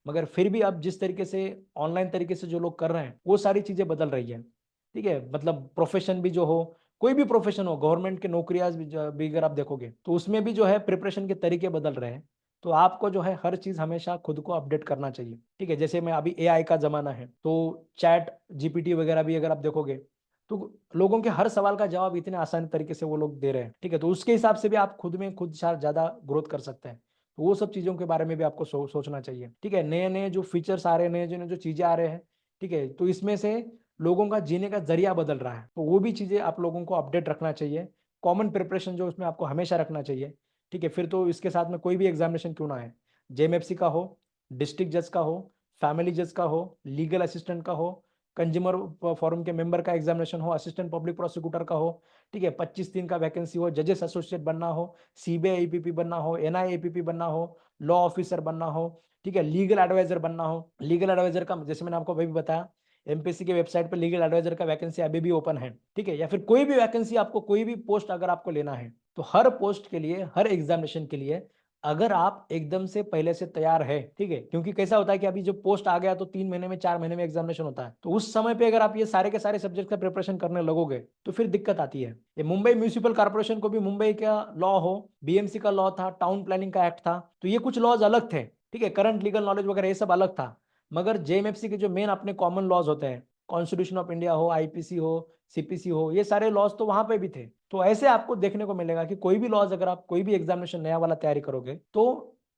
Speaker 1: मगर फिर भी अब जिस तरीके से ऑनलाइन तरीके से जो लोग कर रहे हैं, वो सारी चीजें बदल रही है, ठीक है। मतलब प्रोफेशन भी जो हो, कोई भी प्रोफेशन हो, गवर्नमेंट के नौकरियां भी अगर आप देखोगे, तो उसमें भी जो है प्रिपरेशन के तरीके बदल रहे हैं। तो आपको जो है हर चीज हमेशा खुद को अपडेट करना चाहिए, ठीक है। जैसे मैं अभी एआई का जमाना है, तो चैट जीपीटी वगैरह भी अगर आप देखोगे, तो लोगों के हर सवाल का जवाब इतने आसान तरीके से वो लोग दे रहे हैं, ठीक है। तो उसके हिसाब से भी आप खुद ज्यादा ग्रोथ कर सकते हैं। तो वो सब चीजों के बारे में भी आपको सोचना चाहिए, ठीक है। नए नए जो फीचर्स आ रहे हैं, नए जो चीजें आ रहे हैं, ठीक है, तो इसमें से लोगों का जीने का जरिया बदल रहा है, तो वो भी चीजें आप लोगों को अपडेट रखना चाहिए। कॉमन प्रिपरेशन जो उसमें आपको हमेशा रखना चाहिए, ठीक है। फिर तो इसके साथ में कोई भी एग्जामिनेशन क्यों ना है, जेएमएफसी का हो, डिस्ट्रिक्ट जज का हो, फैमिली जज का हो, लीगल असिस्टेंट का हो, कंज्यूमर फोरम के मेंबर का एग्जामिनेशन हो, असिस्टेंट पब्लिक प्रोसिक्यूटर का हो, ठीक है, 25 दिन का वैकेंसी हो, जजेस एसोसिएट बनना हो, सीबीआई एपीपी बनना हो, एनआई एपीपी बनना हो, लॉ ऑफिसर बनना हो, ठीक है, लीगल एडवाइजर बनना हो। लीगल एडवाइजर का जैसे मैंने आपको अभी भी बताया, एमपीएससी के वेबसाइट पर लीगल एडवाइजर का वैकेंसी अभी भी ओपन है, ठीक है, या फिर कोई भी वैकेंसी आपको, कोई भी पोस्ट अगर आपको लेना है, तो हर पोस्ट के लिए, हर एग्जामिनेशन के लिए अगर आप एकदम से पहले से तैयार है, ठीक है, क्योंकि कैसा होता है कि अभी जो पोस्ट आ गया तो 3 महीने में, 4 महीने में एग्जामिनेशन होता है, तो उस समय पे अगर आप ये सारे के सारे सब्जेक्ट का प्रिपरेशन करने लगोगे तो फिर दिक्कत आती है। ये मुंबई म्यूनिसिपल कॉर्पोरेशन को भी मुंबई का लॉ हो, बीएमसी का लॉ था, टाउन प्लानिंग का एक्ट था, तो ये कुछ लॉज अलग थे, ठीक है, करंट लीगल नॉलेज वगैरह ये सब अलग था। मगर जेएमएफसी के जो मेन अपने कॉमन लॉज होते हैं, कॉन्स्टिट्यूशन ऑफ इंडिया हो, आईपीसी हो, सीपीसी हो, ये सारे लॉज तो वहां पे भी थे। तो ऐसे आपको देखने को मिलेगा कि कोई भी लॉज अगर आप कोई भी एग्जामिनेशन नया वाला तैयारी करोगे तो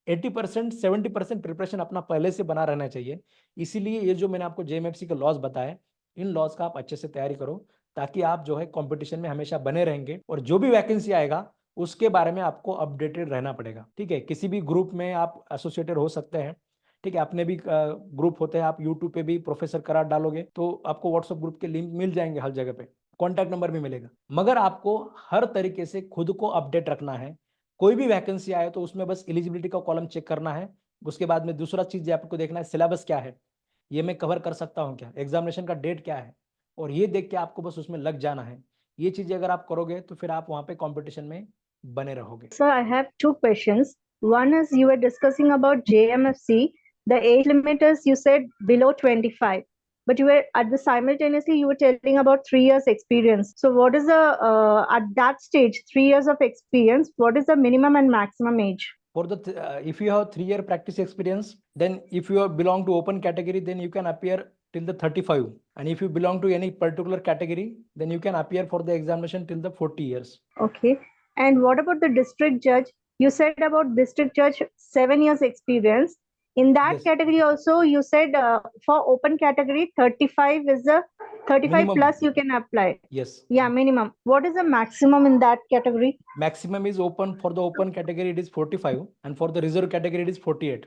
Speaker 1: 80% 70% प्रिपरेशन अपना पहले से बना रहना चाहिए। इसीलिए ये जो मैंने आपको जेएमएफसी के लॉज बताए, इन लॉज का आप अच्छे से तैयारी करो, ताकि आप जो है कंपटीशन में हमेशा बने रहेंगे, और जो भी वैकेंसी आएगा उसके बारे में आपको अपडेटेड रहना पड़ेगा, ठीक है। किसी भी ग्रुप में आप एसोसिएटेड हो सकते हैं, ठीक है, अपने भी ग्रुप होते हैं, आप यूट्यूब पे भी प्रोफेसर करार डालोगे तो आपको व्हाट्सएप ग्रुप के लिंक मिल जाएंगे, हर जगह पे कॉन्टैक्ट नंबर भी मिलेगा। मगर आपको हर तरीके से खुद को अपडेट रखना है। कोई भी वैकेंसी आए तो उसमें बस एलिजिबिलिटी का कॉलम चेक करना है। उसके बाद में दूसरा चीज आपको देखना है, सिलेबस क्या है, ये मैं कवर कर सकता हूँ क्या, एग्जामिनेशन का डेट क्या है, और ये देख के आपको बस उसमें लग जाना है। ये चीजें अगर आप करोगे तो फिर आप वहां पे कंपटीशन में बने रहोगे।
Speaker 2: Sir, I have two questions. One is you were discussing about JMFC. The age limit is you said below 25, but you were at the simultaneously you were telling about 3 years experience. So what is the at that stage 3 years of experience? What is the minimum and maximum age?
Speaker 1: For the if you have 3 year practice experience, then if you belong to open category, then you can appear till the 35, and if you belong to any particular category, then you can appear for the examination till the 40 years.
Speaker 2: Okay. And what about the district judge? You said about district judge 7 years experience. In that
Speaker 1: Yes.
Speaker 2: category also, you said for open category 35 is the 35
Speaker 1: Minimum.
Speaker 2: plus you can apply.
Speaker 1: Yes.
Speaker 2: Yeah, minimum. What is the maximum in that category?
Speaker 1: Maximum is open, for the open category it is 45, and for the reserve category it is 48.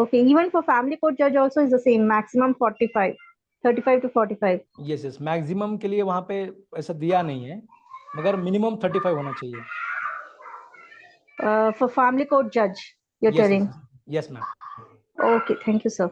Speaker 2: Okay. Even for family court judge also is the same, maximum 45, 35 to 45.
Speaker 1: Yes, yes. Maximum के लिए वहां पे ऐसा दिया नहीं है, मगर मिनिमम 35 होना चाहिए।
Speaker 2: For family court judge, you're
Speaker 1: Yes,
Speaker 2: telling.
Speaker 1: yes, ma'am.
Speaker 2: Okay, thank you, sir.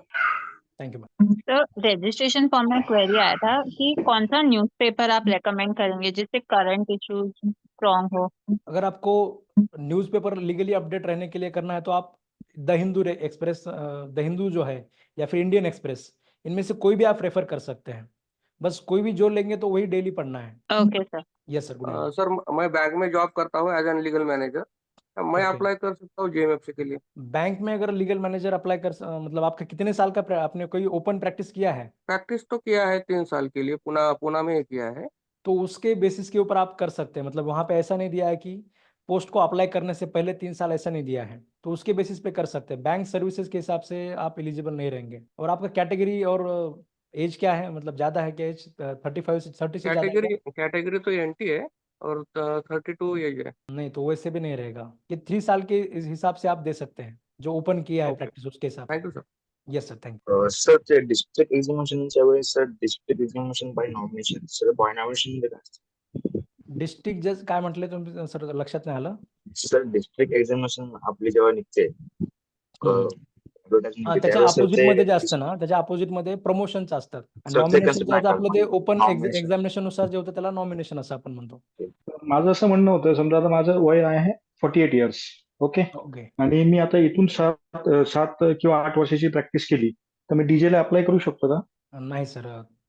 Speaker 1: Thank you ma'am.
Speaker 3: तो रजिस्ट्रेशन फॉर्म में क्वेरी आया था कि कौन सा न्यूज़पेपर आप रेकमेंड करेंगे जिससे करंट इश्यूज स्ट्रॉन्ग हो।
Speaker 1: अगर आपको न्यूज़पेपर लीगली अपडेट रहने के लिए करना है तो आप the Hindu express, the Hindu जो है, या फिर इंडियन एक्सप्रेस, इनमें से कोई भी आप रेफर कर सकते हैं। बस कोई भी जो लेंगे तो वही डेली पढ़ना है।
Speaker 3: Okay sir.
Speaker 1: Yes sir, good evening.
Speaker 4: Sir मैं बैंक में जॉब करता हूँ एज एन लीगल मैनेजर। मैं
Speaker 1: Okay.
Speaker 4: अप्लाई कर सकता हूँ जेएमएफसी के लिए?
Speaker 1: बैंक में अगर लीगल मैनेजर अप्लाई कर मतलब आपका कितने साल का आपने कोई ओपन प्रैक्टिस किया है?
Speaker 4: प्रैक्टिस तो किया है 3 साल के लिए, पुणे में ही किया है।
Speaker 1: तो उसके बेसिस के ऊपर आप कर सकते हैं। मतलब वहां पे ऐसा नहीं दिया है कि पोस्ट को अप्लाई करने से पहले 3 साल, ऐसा नहीं दिया है, तो उसके बेसिस पे कर सकते हैं। बैंक सर्विसेज के हिसाब से आप एलिजिबल नहीं रहेंगे। और आपका कैटेगरी और एज क्या है, मतलब ज्यादा है क्या एज? 35 से 30 से ज्यादा है क्या?
Speaker 4: कैटेगरी तो एनटी है और 32 एज है।
Speaker 1: नहीं, तो वैसे भी नहीं रहेगा। ये 3 साल के इस हिसाब से आप दे सकते हैं, जो ओपन किया है
Speaker 4: Okay.
Speaker 1: प्रैक्टिस उसके हिसाब
Speaker 4: थैंक यू सर।
Speaker 1: से। Yes sir, thank you.
Speaker 5: Sir ते डिस्ट्रिक्ट एक्झामिनेशनच्या वेळेस sir district examination by nomination sir by nomination मध्ये काय असतं?
Speaker 1: डिस्ट्रिक्ट जज काय म्हटले तुम्ही सर? लक्षात नाही आलं
Speaker 5: सर डिस्ट्रिक्ट एक्झामिनेशन आपली जेव्हा निघते advertisement
Speaker 1: हा,
Speaker 5: मध्ये,
Speaker 1: त्याच्या
Speaker 5: त्यावेळेस सर
Speaker 1: अपोजिट
Speaker 5: ते
Speaker 1: मध्ये जे असतं ना, त्याच्या अपोजिट मध्ये प्रमोशनचं असतात, आणि
Speaker 5: सर ते
Speaker 1: नॉमिनेशन
Speaker 5: concept
Speaker 1: जे होतं
Speaker 5: नाही
Speaker 1: आपलं
Speaker 5: का?
Speaker 1: ते ओपन
Speaker 5: Nomination.
Speaker 1: एक्झामिनेशन नुसार जे होतं त्याला नॉमिनेशन असं आपण म्हणतो.
Speaker 6: माझं असं म्हणणं होतं, समजा आता माझं वय आहे 48 इयर्स, ओके,
Speaker 1: ओके.
Speaker 6: आणि मी आता इथून 7 किंवा 8 वर्षाची प्रॅक्टिस केली तर मी डीजे ला अप्लाय करू शकतो का?
Speaker 1: नाही सर,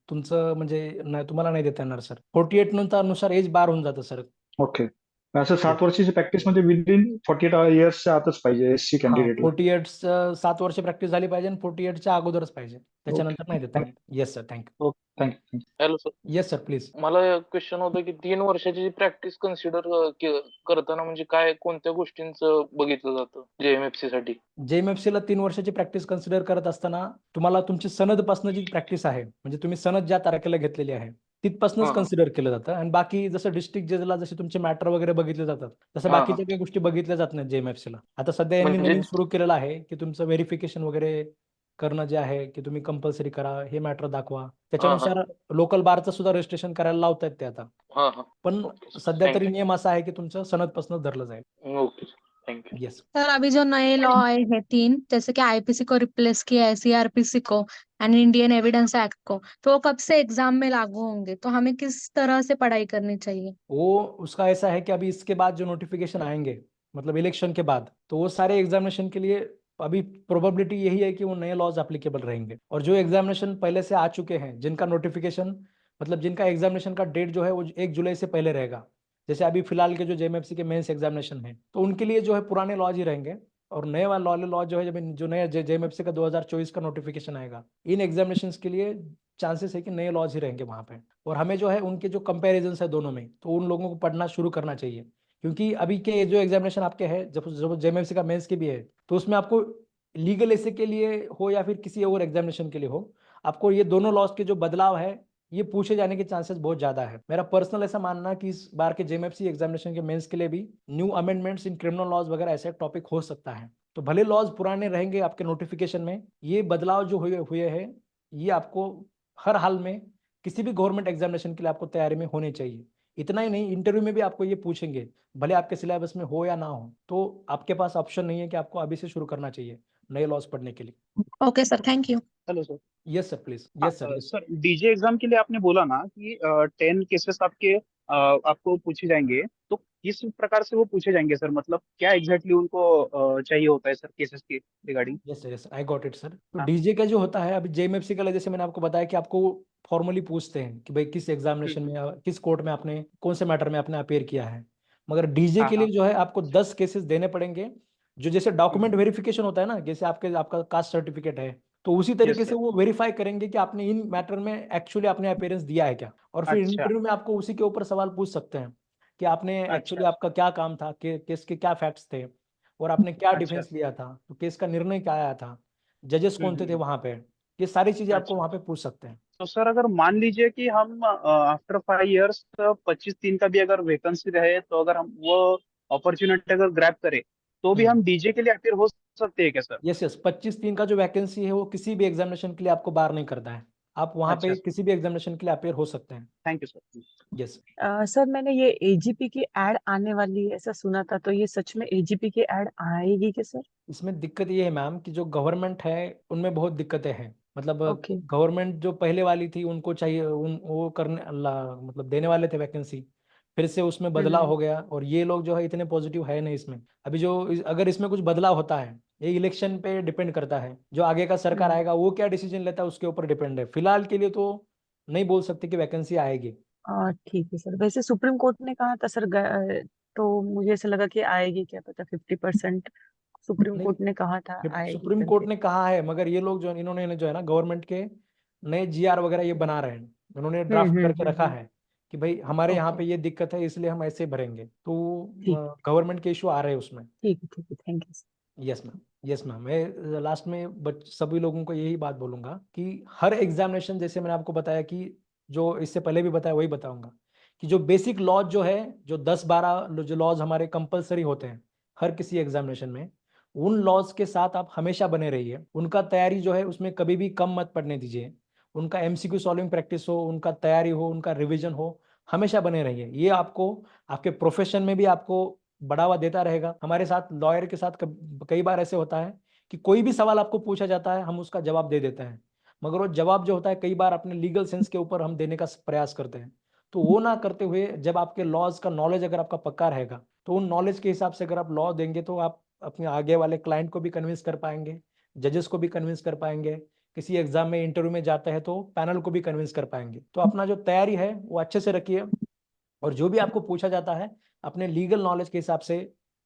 Speaker 1: तुमचं म्हणजे तुम्हाला नाही देता येणार सर. 48 नुसार एज बार होऊन जातं सर.
Speaker 6: ओके. असं 7 वर्षाची प्रॅक्टिस मध्ये विदिन 48 इयर्सच्या आतच पाहिजे एससी कॅन्डिडेटला?
Speaker 1: 48 7 वर्ष प्रॅक्टिस झाली पाहिजे, आणि 48च्या अगोदरच पाहिजे, त्याच्यानंतर नाही देता येणार. Yes sir, thank you.
Speaker 6: Thank you.
Speaker 7: Hello sir,
Speaker 1: yes sir, please.
Speaker 7: मला क्वेश्चन होतं की 3 वर्षाची प्रॅक्टिस कन्सिडर करताना म्हणजे काय कोणत्या गोष्टींचं बघितलं जातं जेएमएफसी साठी?
Speaker 1: जेएमएफसी ला 3 वर्षाची प्रॅक्टिस कन्सिडर करत असताना तुम्हाला तुमची सनदपासून जी प्रॅक्टिस आहे, म्हणजे तुम्ही सनद ज्या तारखेला घेतलेली आहे तिथपासूनच
Speaker 7: हा.
Speaker 1: कन्सिडर केलं जातं. आणि बाकी जसं डिस्ट्रिक्ट जजला जसे तुमचे मॅटर वगैरे बघितले जातात, तसं
Speaker 7: हा,
Speaker 1: बाकीच्या काही गोष्टी बघितल्या जात नाहीत जेएमएफसी ला. आता सध्या यांनी
Speaker 7: म्हणजे-
Speaker 1: नवीन सुरू केलेलं आहे की तुमचं व्हेरिफिकेशन वगैरे करणं जे आहे की तुम्ही कंपल्सरी करा, हे मॅटर दाखवा.
Speaker 7: हा हा
Speaker 1: त्याच्यानुसार लोकल बारचं सुद्धा रजिस्ट्रेशन करायला लावतायत ते आता.
Speaker 7: हा हा
Speaker 1: पण
Speaker 7: ओके
Speaker 1: सध्या तरी
Speaker 7: थँक्यू
Speaker 1: नियम असा आहे की तुमचं सनदपासून धरलं जाईल.
Speaker 7: Okay thank you
Speaker 1: yes.
Speaker 8: सर अभी जो नए लॉ आए हैं 3, जैसे कि आईपीसी को रिप्लेस किया है, सीआरपीसी को एंड इंडियन एविडेंस एक्ट को, तो वो कब से एग्जाम में लागू होंगे? तो हमें किस तरह से पढ़ाई करनी चाहिए?
Speaker 1: वो उसका ऐसा है कि अभी इसके बाद जो नोटिफिकेशन आएंगे मतलब इलेक्शन के बाद, तो वो सारे एग्जामिनेशन के लिए अभी प्रोबेबिलिटी यही है कि वो नए लॉज एप्लीकेबल रहेंगे. और जो एग्जामिनेशन पहले से आ चुके हैं जिनका नोटिफिकेशन मतलब जिनका एग्जामिनेशन का डेट जो है वो 1 जुलाई से पहले रहेगा, जैसे अभी फिलहाल के जो जेएमएफसी के मेंस एग्जामिनेशन है, तो उनके लिए जो है पुराने लॉज ही रहेंगे. और नए वाले लॉ जो है जब जो नया जेएमएफसी का 2024 का नोटिफिकेशन आएगा, इन एग्जामिनेशन के लिए चांसेस है कि नए लॉज ही रहेंगे वहाँ पे. और हमें जो है उनके जो कंपेरिजन है दोनों में, तो उन लोगों को पढ़ना शुरू करना चाहिए. क्योंकि अभी के जो एग्जामिनेशन आपके है, जब जेएमएफसी का मेंस के भी है, तो उसमें आपको लीगल एसे के लिए हो या फिर किसी और एग्जामिनेशन के लिए हो, आपको ये दोनों लॉज के जो बदलाव है ये पूछे जाने के चांसेस बहुत ज्यादा है. मेरा पर्सनल ऐसा मानना कि इस बार के जेएमएफसी एग्जामिनेशन के मेंस के लिए भी new amendments in criminal laws वगैरह ऐसे टॉपिक हो सकता है. तो भले लॉज पुराने रहेंगे आपके नोटिफिकेशन में, ये बदलाव जो हुए हैं ये आपको हर हाल में किसी भी गवर्नमेंट एग्जामिनेशन के लिए आपको तैयारी में होने चाहिए. इतना ही नहीं, इंटरव्यू में भी आपको ये पूछेंगे, भले आपके सिलेबस में हो या ना हो, तो आपके पास ऑप्शन नहीं है कि आपको अभी से शुरू करना चाहिए नए लॉज पढ़ने के लिए.
Speaker 8: Okay sir, thank you.
Speaker 9: Hello sir.
Speaker 1: Yes sir, please. Yes sir.
Speaker 9: Sir DJ exam के लिए आपने बोला ना कि 10 केसेस आपको पूछे जाएंगे, तो किस प्रकार से वो पूछे जाएंगे सर? मतलब क्या एग्जैक्टली उनको चाहिए होता है सर केसेस के regarding?
Speaker 1: Yes sir, yes, I got it sir. तो
Speaker 9: हाँ।
Speaker 1: डीजे का जो होता है अभी जेएमएफसी का, जैसे मैंने आपको बताया कि आपको फॉर्मली पूछते हैं कि भाई किस एग्जामिनेशन में या किस कोर्ट में आपने कौन से मैटर में आपने अपेयर किया है. मगर डीजे
Speaker 9: हाँ
Speaker 1: के लिए
Speaker 9: हाँ
Speaker 1: जो है आपको 10 केसेस देने पड़ेंगे, जो जैसे डॉक्यूमेंट वेरिफिकेशन होता है ना, जैसे आपका कास्ट सर्टिफिकेट है, तो उसी तरीके
Speaker 9: यस
Speaker 1: से
Speaker 9: सर।
Speaker 1: वो वेरीफाई करेंगे कि आपने इन मैटर में एक्चुअली आपने अपेयरेंस दिया है क्या. और फिर
Speaker 9: अच्छा
Speaker 1: इंटरव्यू में आपको उसी के ऊपर सवाल पूछ सकते हैं कि आपने एक्चुअली
Speaker 9: अच्छा
Speaker 1: आपका क्या काम था, केस के क्या फैक्ट्स थे, और आपने क्या
Speaker 9: अच्छा
Speaker 1: डिफेंस लिया था, तो केस का निर्णय क्या आया था, जजेस कौन थे
Speaker 9: हम्म।
Speaker 1: वहां पे. ये सारी चीजें आपको
Speaker 9: अच्छा
Speaker 1: वहां पे पूछ सकते हैं.
Speaker 9: तो सर अगर मान लीजिए कि हम आफ्टर 5 इयर्स 25 दिन का भी अगर वैकेंसी रहे, तो अगर हम वो अपॉर्चुनिटी अगर ग्रैब करें, तो भी हम डीजे के लिए अपियर हो सकते हैं क्या सर?
Speaker 1: यस यस, 25 दिन का जो वैकेंसी है वो किसी भी एग्जामिनेशन के लिए आपको बार नहीं करता है. आप वहां
Speaker 9: अच्छा
Speaker 1: पे
Speaker 9: सर,
Speaker 1: किसी भी एग्जामिनेशन के लिए अपेयर हो सकते हैं.
Speaker 9: Thank you sir.
Speaker 1: Yes.
Speaker 10: Sir मैंने ये एजीपी की एड आने वाली है ऐसा सुना था, तो ये सच में एजीपी की एड आएगी क्या सर?
Speaker 1: इसमें दिक्कत ये है मैम कि जो गवर्नमेंट है उनमें बहुत दिक्कतें हैं. मतलब
Speaker 10: ओके।
Speaker 1: गवर्नमेंट जो पहले वाली थी उनको चाहिए वो करने मतलब देने वाले थे वैकेंसी, फिर से उसमें बदलाव हो गया. और ये लोग जो है इतने पॉजिटिव है नहीं इसमें. अभी जो अगर इसमें कुछ बदलाव होता है, ये इलेक्शन पे डिपेंड करता है, जो आगे का सरकार आएगा वो क्या डिसीजन लेता है उसके ऊपर डिपेंड है. फिलहाल के लिए तो नहीं बोल सकते कि वैकेंसी आएगी.
Speaker 10: ठीक है सर। वैसे सुप्रीम कोर्ट ने कहा था सर, तो मुझे ऐसा लगा कि आएगी, क्या पता 50% सुप्रीम
Speaker 1: नहीं,
Speaker 10: कोर्ट ने कहा था आएगी
Speaker 1: सुप्रीम कोर्ट
Speaker 10: करके।
Speaker 1: ने कहा है, मगर ये लोग जो इन्होंने जो है ना गवर्नमेंट के नए जीआर वगैरह ये बना रहे हैं, उन्होंने ड्राफ्ट करके रखा है कि भाई हमारे यहाँ
Speaker 10: ओके।
Speaker 1: पे ये दिक्कत है इसलिए हम ऐसे भरेंगे. तो
Speaker 10: ठीक
Speaker 1: गवर्नमेंट के इशू आ रहे हैं उसमें.
Speaker 10: ठीक है, thank you sir.
Speaker 1: Yes ma'am. Yes ma'am, मैं लास्ट में सभी लोगों को यही बात बोलूंगा कि हर एग्जामिनेशन, जैसे मैंने आपको बताया कि जो इससे पहले भी बताया वही बताऊंगा कि जो बेसिक लॉज जो है, जो 10-12 जो लॉज हमारे कंपलसरी होते हैं हर किसी एग्जामिनेशन में, उन लॉज के साथ आप हमेशा बने रहिए. उनका तैयारी जो है उसमें कभी भी कम मत पड़ने दीजिए. उनका एमसीक्यू सॉल्विंग प्रैक्टिस हो, उनका तैयारी हो, उनका रिविजन हो, हमेशा बने रहिए. ये आपको आपके प्रोफेशन में भी आपको बढ़ावा देता रहेगा. हमारे साथ लॉयर के साथ कई बार ऐसे होता है कि कोई भी सवाल आपको पूछा जाता है, हम उसका जवाब दे देते हैं, मगर वो जवाब जो होता है कई बार अपने लीगल सेंस के ऊपर हम देने का प्रयास करते हैं. तो वो ना करते हुए, जब आपके लॉज का नॉलेज अगर आपका पक्का रहेगा, तो उन नॉलेज के हिसाब से अगर आप लॉ देंगे तो आप अपने आगे वाले क्लाइंट को भी कन्विंस कर पाएंगे, जजेस को भी कन्विंस कर पाएंगे, किसी एग्जाम में इंटरव्यू में जाते हैं तो पैनल को भी कन्विंस कर पाएंगे. तो अपना जो तैयारी है वो अच्छे से रखिए, और जो भी आपको पूछा जाता है अपने लीगल नॉलेज के हिसाब से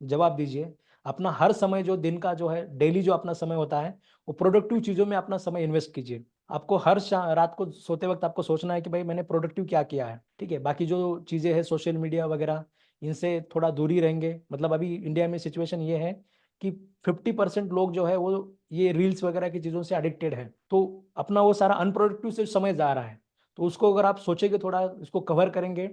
Speaker 1: जवाब दीजिए. अपना हर समय जो दिन का जो है डेली जो अपना समय होता है वो प्रोडक्टिव चीजों में अपना समय इन्वेस्ट कीजिए. आपको हर रात को सोते वक्त आपको सोचना है कि भाई मैंने प्रोडक्टिव क्या किया है. ठीक है, बाकी जो चीजें हैं सोशल मीडिया वगैरह, इनसे थोड़ा दूरी रहेंगे. मतलब अभी इंडिया में सिचुएशन ये है कि 50% लोग जो है वो ये रील्स वगैरह की चीजों से एडिक्टेड है. तो अपना वो सारा अनप्रोडक्टिव से समय जा रहा है. तो उसको अगर आप सोचेंगे, थोड़ा इसको कवर करेंगे,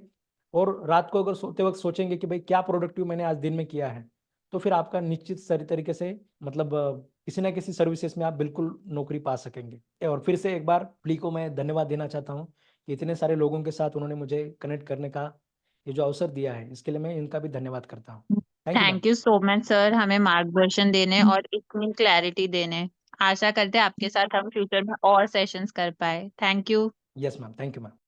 Speaker 1: और रात को अगर सोते वक्त सोचेंगे कि भाई क्या प्रोडक्टिव मैंने आज दिन में किया है, तो फिर आपका निश्चित सारी तरीके से मतलब किसी ना किसी सर्विसेज में आप बिल्कुल नौकरी पा सकेंगे। और फिर से एक बार प्ली को मैं धन्यवाद देना चाहता हूँ कि इतने सारे लोगों के साथ उन्होंने मुझे कनेक्ट करने का ये जो अवसर दिया है, इसके लिए मैं इनका भी धन्यवाद करता हूँ। Thank you ma'am.
Speaker 3: Thank you so much sir, हमें मार्गदर्शन देने और इतनी क्लैरिटी देने। आशा करते हैं आपके साथ हम फ्यूचर में और सेशंस कर पाए। Thank you.
Speaker 1: Yes ma'am, thank you ma'am.